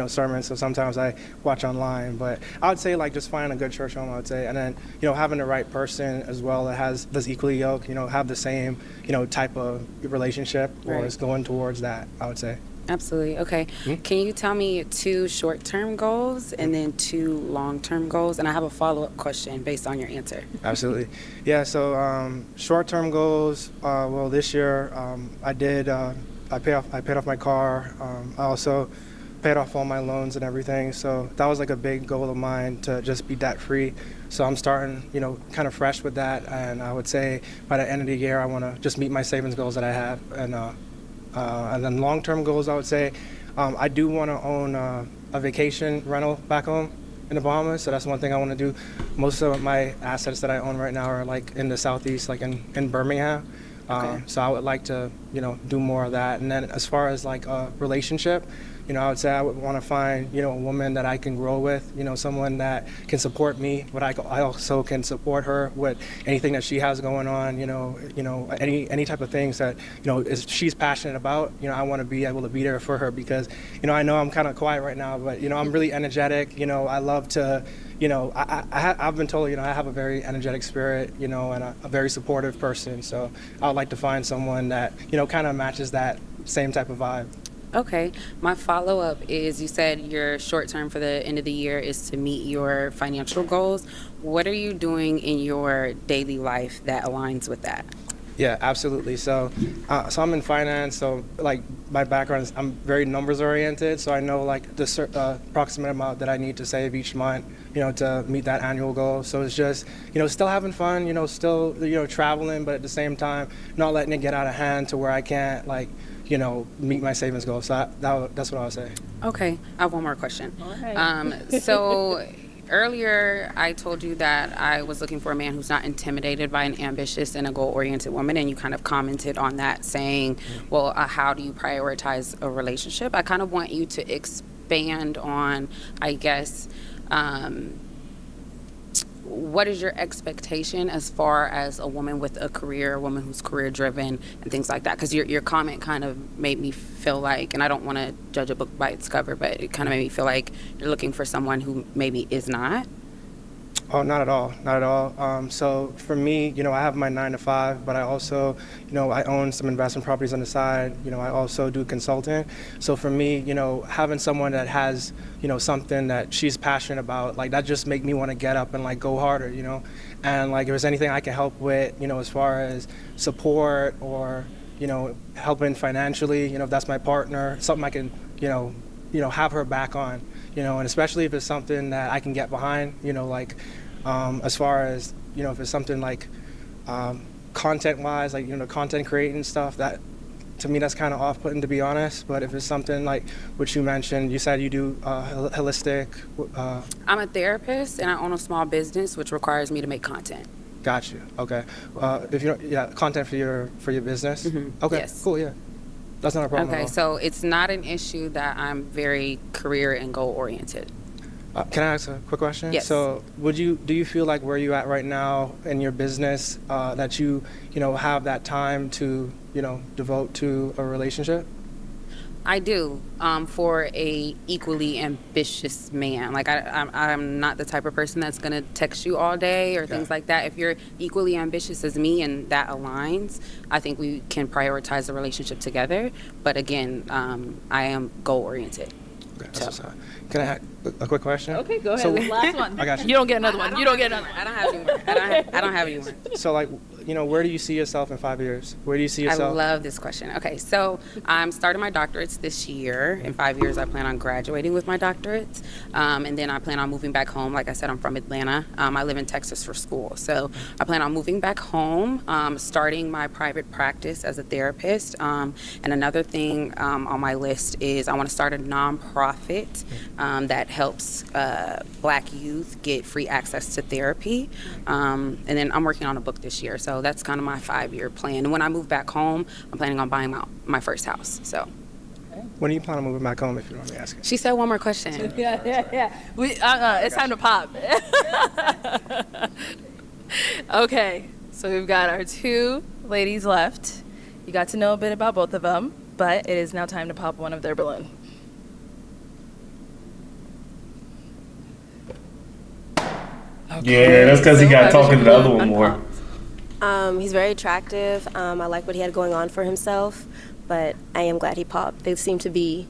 sermon, so sometimes I watch online. But I would say, like, just finding a good church home, I would say, and then, having the right person as well that's equally yoked, have the same, type of relationship or is going towards that, I would say. Absolutely. Okay. Mm-hmm. Can you tell me 2 short-term goals and then 2 long-term goals? And I have a follow-up question based on your answer. Absolutely. Yeah. So short-term goals. Well, this year I paid off my car. I also paid off all my loans and everything. So that was like a big goal of mine, to just be debt-free. So I'm starting, kind of fresh with that. And I would say by the end of the year, I want to just meet my savings goals that I have. And then long-term goals, I would say, I do want to own a vacation rental back home in the Bahamas. So that's one thing I want to do. Most of my assets that I own right now are like in the Southeast, like in Birmingham. So I would like to, do more of that. And then as far as like a relationship, I would say I would want to find, a woman that I can grow with, someone that can support me, but I also can support her with anything that she has going on, any type of things that, she's passionate about. I want to be able to be there for her because, I know I'm kind of quiet right now, but, I'm really energetic. I love to, I've been told, I have a very energetic spirit, and a very supportive person. So I would like to find someone that, kind of matches that same type of vibe. Okay. My follow-up is, you said your short term for the end of the year is to meet your financial goals. What are you doing in your daily life that aligns with that? Yeah, absolutely. So I'm in finance. So like my background is I'm very numbers oriented. So I know like the approximate amount that I need to save each month, to meet that annual goal. So it's just, still having fun, still, traveling, but at the same time, not letting it get out of hand to where I can't meet my savings goal. So that's what I would say. Okay. I have one more question. All right. So Earlier, I told you that I was looking for a man who's not intimidated by an ambitious and a goal-oriented woman, and you kind of commented on that, saying, well, how do you prioritize a relationship? I kind of want you to expand on, I guess, what is your expectation as far as a woman with a career, a woman who's career-driven, and things like that? Because your comment kind of made me feel like, and I don't want to judge a book by its cover, but it kind of made me feel like you're looking for someone who maybe is not. Oh, not at all, not at all. So for me, I have my 9 to 5, but I also, I own some investment properties on the side. I also do consulting. So for me, having someone that has, something that she's passionate about, like that just make me want to get up and like go harder, And like if there's anything I can help with, as far as support or, helping financially, if that's my partner, something I can, have her back on. And especially if it's something that I can get behind, as far as, if it's something like content-wise, like, content creating stuff, that, to me, that's kind of off-putting, to be honest. But if it's something like what you mentioned, you said you do holistic. I'm a therapist, and I own a small business, which requires me to make content. Got you. Okay. If you content for your business. Mm-hmm. Okay. Yes. Cool. Yeah. That's not a problem. Okay, so it's not an issue that I'm very career and goal oriented. Can I ask a quick question? Yes. So do you feel like where you at right now in your business that you have that time to devote to a relationship? I do, for a equally ambitious man. Like I'm not the type of person that's gonna text you all day or things like that. If you're equally ambitious as me and that aligns, I think we can prioritize the relationship together. But again, I am goal oriented. Okay, so. Can I ask a quick question? Okay, go ahead. So, Last one. I got you. You don't get another one. You don't get another one. I don't have any more. I don't have any more. So like, where do you see yourself in 5 years? Where do you see yourself? I love this question. Okay, so I'm starting my doctorates this year. In 5 years, I plan on graduating with my doctorates. And then I plan on moving back home. Like I said, I'm from Atlanta. I live in Texas for school. So I plan on moving back home, starting my private practice as a therapist. And another thing on my list is I want to start a nonprofit that helps Black youth get free access to therapy. And then I'm working on a book this year. So that's kind of my 5-year plan. And when I move back home, I'm planning on buying my first house. So. When are you planning on moving back home, if you don't mind me asking? She said one more question. Yeah. It's time to pop. Okay, so we've got our 2 ladies left. You got to know a bit about both of them, but it is now time to pop one of their balloon. Yeah, that's because he got talking to the other one more. He's very attractive. I like what he had going on for himself, but I am glad he popped. They seem to be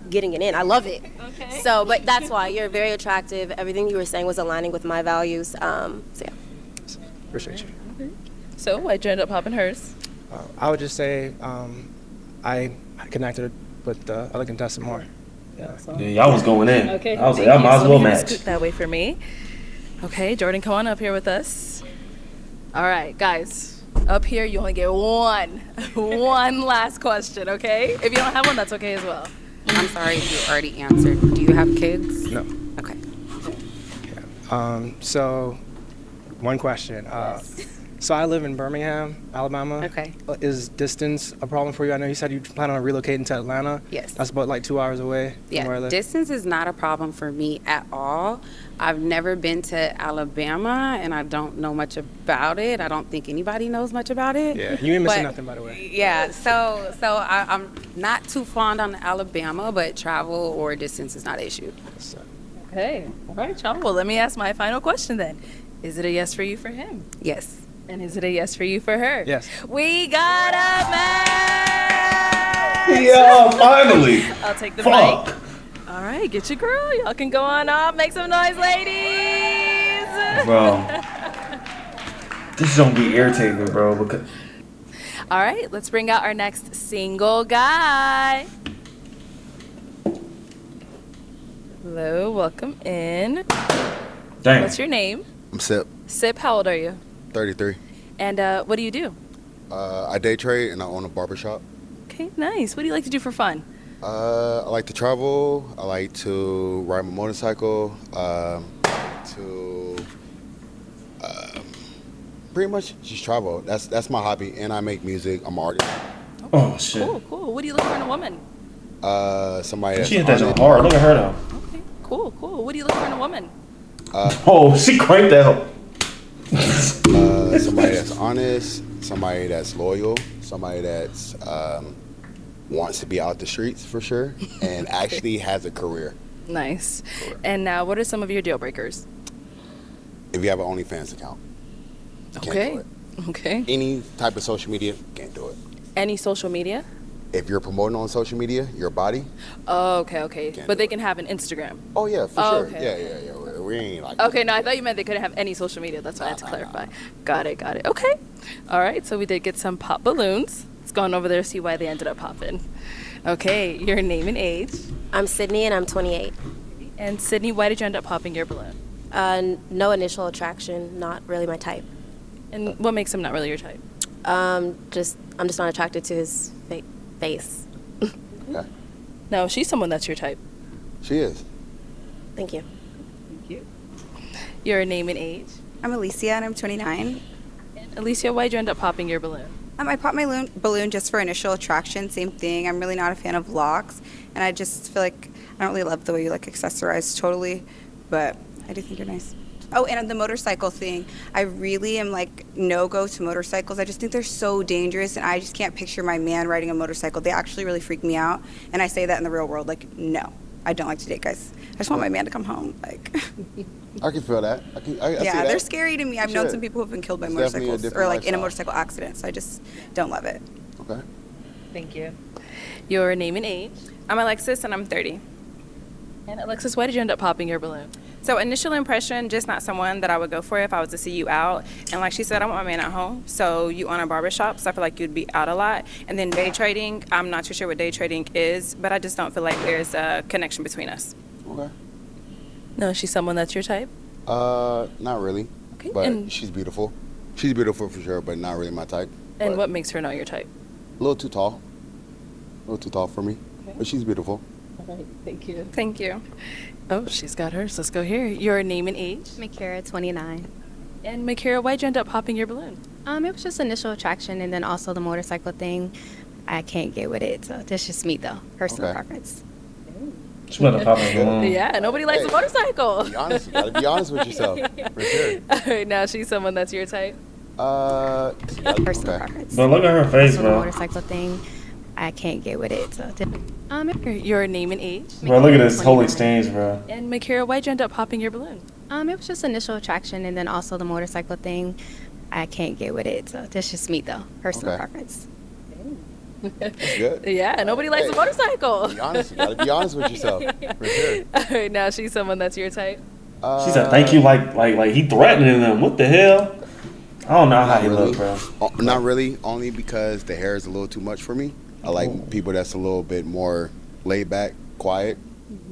getting it in. I love it. Okay. So, but that's why you're very attractive. Everything you were saying was aligning with my values. So yeah. Appreciate you. Okay. So why'd you end up popping hers? I would just say I connected with the other contestant more. Yeah, y'all was going in. Okay. I was like, I might as well match. Scoot that way for me. Okay, Jordan, come on up here with us. All right, guys, up here you only get one last question, okay? If you don't have one, that's okay as well. I'm sorry if you already answered. Do you have kids? No. Okay. So, one question. So I live in Birmingham, Alabama. Okay. Is distance a problem for you? I know you said you plan on relocating to Atlanta. Yes. That's about like 2 hours away from where I live. Distance is not a problem for me at all. I've never been to Alabama, and I don't know much about it. I don't think anybody knows much about it. Yeah, you ain't missing nothing, by the way. Yeah, so I'm not too fond on Alabama, but travel or distance is not an issue. Okay. All right, y'all. Well, let me ask my final question then. Is it a yes for you for him? Yes. And is it a yes for you for her? Yes. We got a match! Yeah, finally. I'll take the Fuck. mic. All right, get your girl. Y'all can go on up. Make some noise, ladies. Bro. This is gonna be irritating, bro. Because All right, let's bring out our next single guy. Hello, welcome in. Dang. What's your name? I'm Sip, Sip, how old are you? 33. And what do you do? I day trade and I own a barbershop. Okay, nice. What do you like to do for fun? I like to travel. I like to ride my motorcycle. to pretty much just travel. That's my hobby, and I make music. I'm an artist. Oh shit. Cool. What do you look for in a woman? Somebody that's She hit that honest. joint hard. Look at her though. Cool. What do you look for in a woman? Oh, she cranked out. Somebody that's honest, somebody that's loyal, somebody that's wants to be out the streets for sure, and actually has a career. Nice. And now, what are some of your deal breakers? If you have an OnlyFans account, can't do it. Okay. Any type of social media, can't do it. Any social media? If you're promoting on social media, your body. Oh, okay. But they can have an Instagram. Oh yeah, for sure. Okay. Yeah. We ain't like. Okay, no, I thought you meant they couldn't have any social media. That's why I had to clarify. Got it. Okay. All right, so we did get some pop balloons. Let's go on over there to see why they ended up popping. Okay, your name and age. I'm Sydney, and I'm 28. And Sydney, why did you end up popping your balloon? No initial attraction, not really my type. And what makes him not really your type? I'm just not attracted to his face. Okay. No, she's someone that's your type. She is. Thank you. Your name and age. I'm Alicia, and I'm 29. Alicia, why'd you end up popping your balloon? I popped my balloon just for initial attraction. Same thing. I'm really not a fan of locks, and I just feel like I don't really love the way you like accessorize totally, but I do think you're nice. Oh, and the motorcycle thing. I really am like no-go to motorcycles. I just think they're so dangerous, and I just can't picture my man riding a motorcycle. They actually really freak me out, and I say that in the real world. Like, no, I don't like to date guys. I just want my man to come home. Like. I can feel that. I see that. They're scary to me. I've known some people who've been killed by It's definitely a motorcycles different or like in a lifestyle. motorcycle accident. So I just don't love it. Okay. Thank you. Your name and age. I'm Alexis, and I'm 30. And Alexis, why did you end up popping your balloon? So initial impression, just not someone that I would go for if I was to see you out. And like she said, I want my man at home. So you own a barbershop, so I feel like you'd be out a lot. And then day trading, I'm not too sure what day trading is, but I just don't feel like there's a connection between us. Okay. No, she's someone that's your type? Not really. Okay. But And she's beautiful. She's beautiful for sure, but not really my type. And what makes her not your type? A little too tall. A little too tall for me. Okay. But she's beautiful. All right, thank you. Thank you. Oh, she's got hers. Let's go here. Your name and age. Makira, 29. And Makira, why'd you end up popping your balloon? It was just initial attraction, and then also the motorcycle thing. I can't get with it, so that's just me though, personal Okay. preference. She about to pop her balloon. Yeah, nobody likes a motorcycle. Be honest. You gotta be honest with yourself. For sure. All right, now she's someone that's your type. Personal okay. preference. But look at her face, Also the bro. motorcycle thing. I can't get with it, so Your name and age. Bro, look at this whole 29. exchange, bro. And Makira, why'd you end up popping your balloon? It was just initial attraction, and then also the motorcycle thing. I can't get with it, so that's just me though, personal Okay. preference. That's good. Yeah, nobody likes a Hey, motorcycle. Be honest. You gotta be honest with yourself. For sure. All right, now she's someone that's your type. She said, "Thank you," like he threatening them. What the hell? I don't know how he look, bro. Not really. Only because the hair is a little too much for me. I like people that's a little bit more laid back, quiet.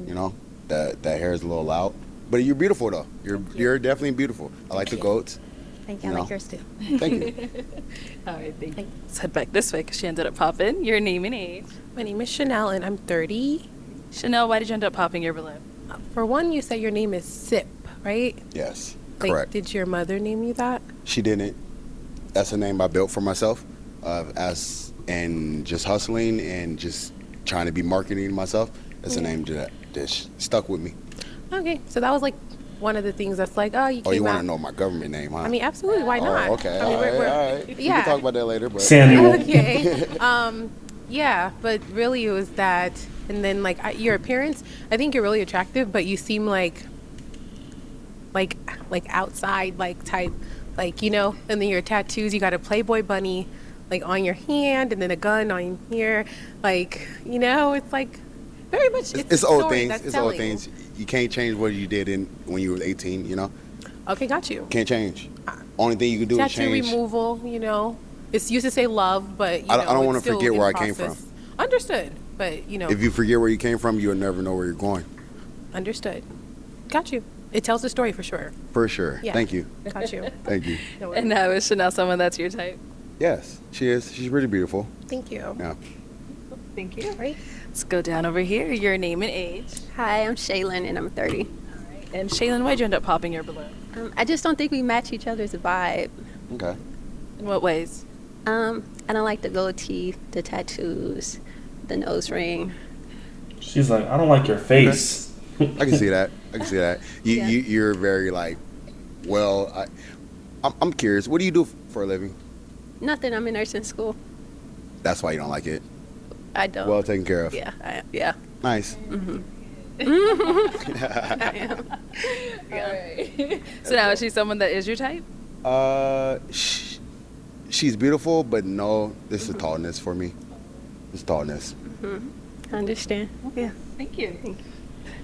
You know, that hair is a little loud. But you're beautiful though. You're definitely beautiful. I like the goats. Thank you. I like yours too. Thank you. All right, thank you. Let's head back this way because she ended up popping. Your name and age. My name is Chanel, and I'm 30. Chanel, why did you end up popping your balloon? For one, you said your name is Sip, right? Yes. Like, Correct. did your mother name you that? She didn't. That's a name I built for myself, and just hustling and just trying to be marketing myself. That's a name that stuck with me. Okay, so that was like one of the things that's like, oh, you Oh, came you want out. to know my government name, huh? I mean, absolutely. Why not? Oh, okay. I mean, all right. We yeah. can talk about that later. But Samuel. Okay. Yeah, but really it was that, and then like your appearance. I think you're really attractive, but you seem like outside type, like, you know. And then your tattoos, you got a Playboy bunny like on your hand, and then a gun on here, like, you know. It's like very much. it's a old story things. that's It's old telling. things. You can't change what you did when you were 18. You know, Okay, got you. can't change. Only thing you can do is Tattoo change. removal, you know. It's used to say love, but you I don't know, wanna it's still forget in where I came process. Understood, but you know. If you forget where you came from, you'll never know where you're going. Understood. Got you. It tells the story for sure. For sure. Yeah. Thank you. Got you. Thank you. And now is Chanel someone that's your type? Yes, she is. She's really beautiful. Thank you. Yeah. Thank you. Let's go down over here. Your name and age. Hi, I'm Shaylin, and I'm 30. And Shaylin, why'd you end up popping your balloon? I just don't think we match each other's vibe. Okay. In what ways? I don't like the gold teeth, the tattoos, the nose ring. She's like, I don't like your face. I can see that. I can see that. Yeah. You're very like, well, I'm curious. What do you do for a living? Nothing. I'm in nursing school. That's why you don't like it. I don't. Well taken care of. Yeah. Yeah. Nice. Mm-hmm. I am. Alright. So now is she someone that is your type? She's beautiful, but no, this is tallness for me. It's tallness. I understand. Yeah. Thank you.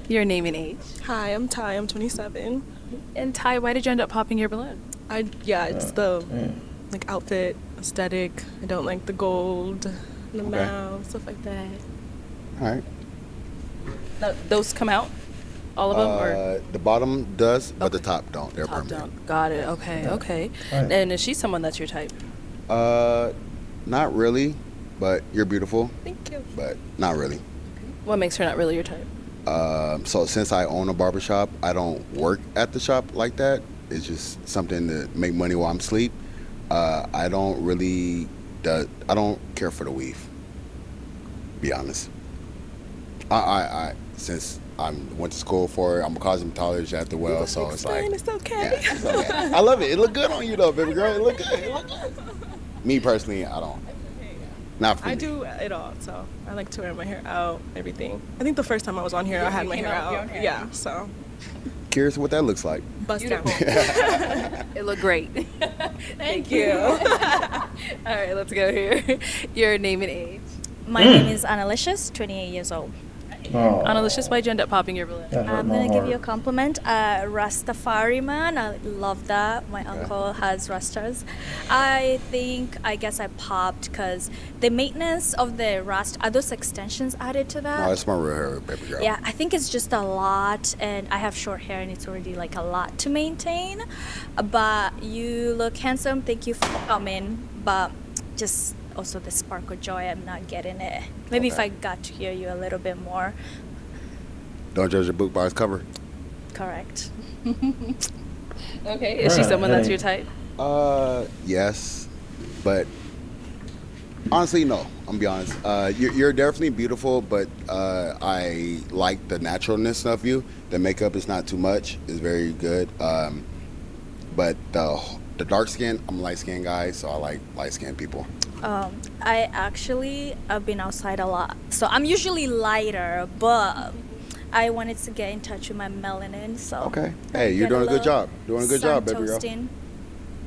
Your name and age? Hi, I'm Ty. I'm 27. And Ty, why did you end up popping your balloon? It's the like outfit aesthetic. I don't like the gold, the mouth, stuff like that. All right. No, those come out? All of them? Or? The bottom does, but the top don't. They're Top permanent. down. Got it. Okay. Okay. Right. And is she someone that's your type? Not really, but you're beautiful. Thank you. But not really. What makes her not really your type? So since I own a barbershop, I don't work at the shop like that. It's just something to make money while I'm asleep. I don't really, I don't care for the weave. Be honest. Since I went to school for it, I'm a cosmetologist at the well, so it's like, It's okay. yeah, it's okay. I love it. It look good on you though, baby girl. It look good. It look good. Me personally, I don't. Not for I me. do it all, so I like to wear my hair out, everything. I think the first time I was on here, I had my hair out. Yeah, so. Curious what that looks like. Bust down. It looked great. Thank you. All right, let's go here. Your name and age. My name is Annalicious, 28 years old. Oh. Annalicious, why'd you end up popping your balloon? I'm going to give you a compliment. Rastafari man, I love that. My uncle has Rastas. I guess I popped because the maintenance of the Rasta, are those extensions added to that? No, that's my real hair, baby girl. Yeah, I think it's just a lot, and I have short hair, and it's already like a lot to maintain. But you look handsome. Thank you for coming. But just also the spark of joy, I'm not getting it. Maybe if I got to hear you a little bit more. Don't judge a book by its cover. Correct. Okay, is she someone that's your type? Yes, but honestly, no. I'm gonna be honest. You're definitely beautiful, but I like the naturalness of you. The makeup is not too much. It's very good. But the dark skin, I'm a light skinned guy, so I like light skinned people. I've been outside a lot, so I'm usually lighter, but I wanted to get in touch with my melanin, so. Okay. Hey, you're doing a good job. Doing a good job, baby girl. Toasting.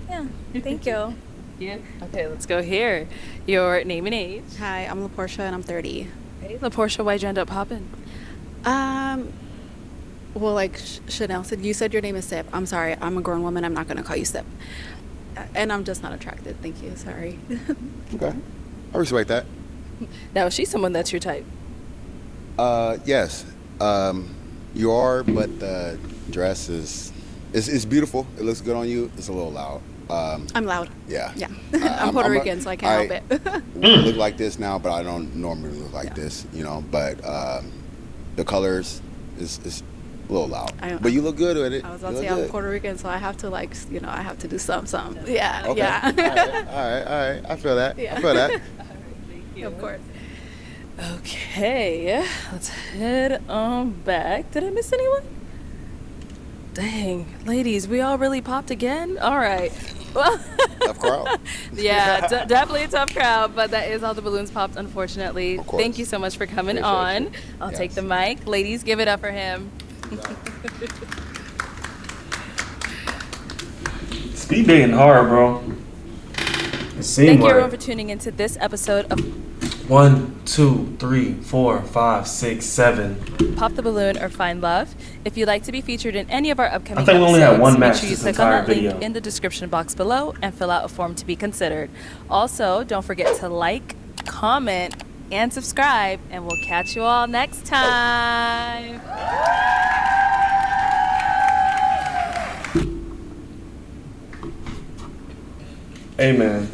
Yeah, thank you. Yeah. Okay, let's go here. Your name and age. Hi, I'm LaPortia and I'm 30. Hey, LaPortia, why'd you end up popping? Well, like Chanel said, you said your name is Sip. I'm sorry, I'm a grown woman. I'm not going to call you Sip. And I'm just not attracted. Thank you. Sorry. Okay. I respect that. Now, is she someone that's your type? Yes. You are, but the dress is beautiful. It looks good on you. It's a little loud. I'm loud. Yeah. Yeah. I'm Puerto Rican, so I can't help it. look like this now, but I don't normally look like this, you know. But the colors is a little loud. But you look good with it. I was about to say I'm Puerto Rican, so I have to I have to do something. Yeah. Okay. Yeah. All right. I feel that. Yeah. I feel that. Thank you. Of course. Okay, let's head on back. Did I miss anyone? Dang, ladies, we all really popped again? All right. Tough crowd. Yeah, definitely a tough crowd, but that is all the balloons popped, unfortunately. Thank you so much for coming on. I'll take the mic. Ladies, give it up for him. Speed dating hard, bro. Thank you everyone for tuning into this episode of 1, 2, 3, 4, 5, 6, 7. Pop the Balloon or Find Love. If you'd like to be featured in any of our upcoming I think we episodes, only had one make match sure you this click on entire that link video. in the description box below and fill out a form to be considered. Also, don't forget to like, comment, and subscribe, and we'll catch you all next time. Hey, man.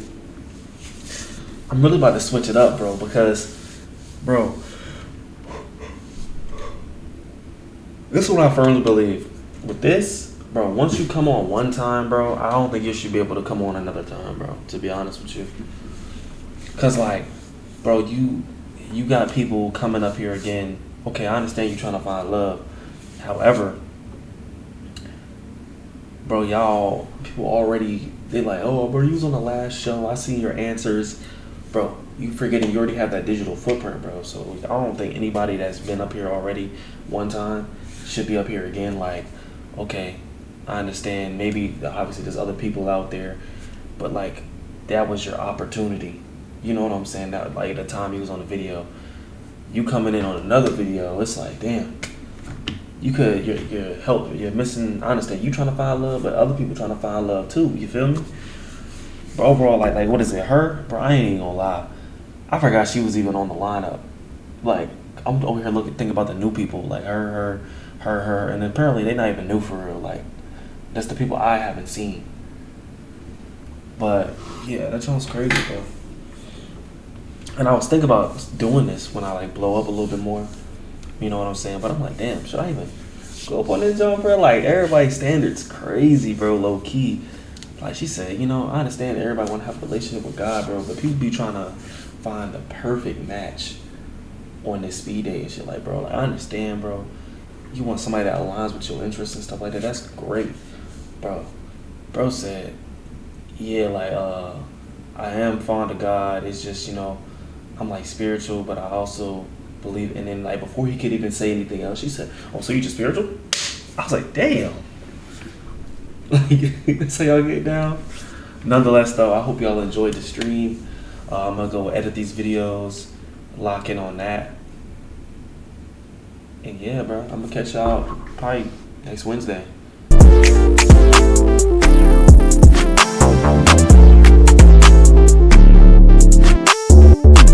I'm really about to switch it up, bro, because, bro, this is what I firmly believe. with this, bro, once you come on one time, bro, I don't think you should be able to come on another time, bro, to be honest with you. Because, like, bro, you got people coming up here again. Okay, I understand you trying to find love. However, bro, y'all, people already, they like, oh, bro, you was on the last show. I seen your answers. Bro, you forgetting you already have that digital footprint, bro. So I don't think anybody that's been up here already one time should be up here again. Like, okay, I understand. Maybe, obviously, there's other people out there. But, like, that was your opportunity. You know what I'm saying? That, like, the time you was on the video. You coming in on another video, it's like, damn. You could, you're missing, I understand, you trying to find love, but other people trying to find love too, you feel me? But overall, like what is it, her? Bro, I ain't even gonna lie. I forgot she was even on the lineup. Like, I'm over here thinking about the new people, like her, and apparently they not even new for real, like, that's the people I haven't seen. But, yeah, that sounds crazy, bro. And I was thinking about doing this when I, like, blow up a little bit more. You know what I'm saying? But I'm like, damn, should I even go up on this job, bro? Like, everybody's standards crazy, bro, low key. Like she said, you know, I understand everybody want to have a relationship with God, bro, but people be trying to find the perfect match on this speed date and shit. Like, bro, like, I understand, bro. You want somebody that aligns with your interests and stuff like that. That's great, bro. Bro said, yeah, like, I am fond of God. It's just, you know, I'm like spiritual, but I also believe. And then, like, before he could even say anything else, she said, oh, so you just spiritual? I was like, damn. Like, that's how y'all get down. Nonetheless, though, I hope y'all enjoyed the stream. I'm gonna go edit these videos, lock in on that, and yeah, bro, I'm gonna catch y'all probably next Wednesday.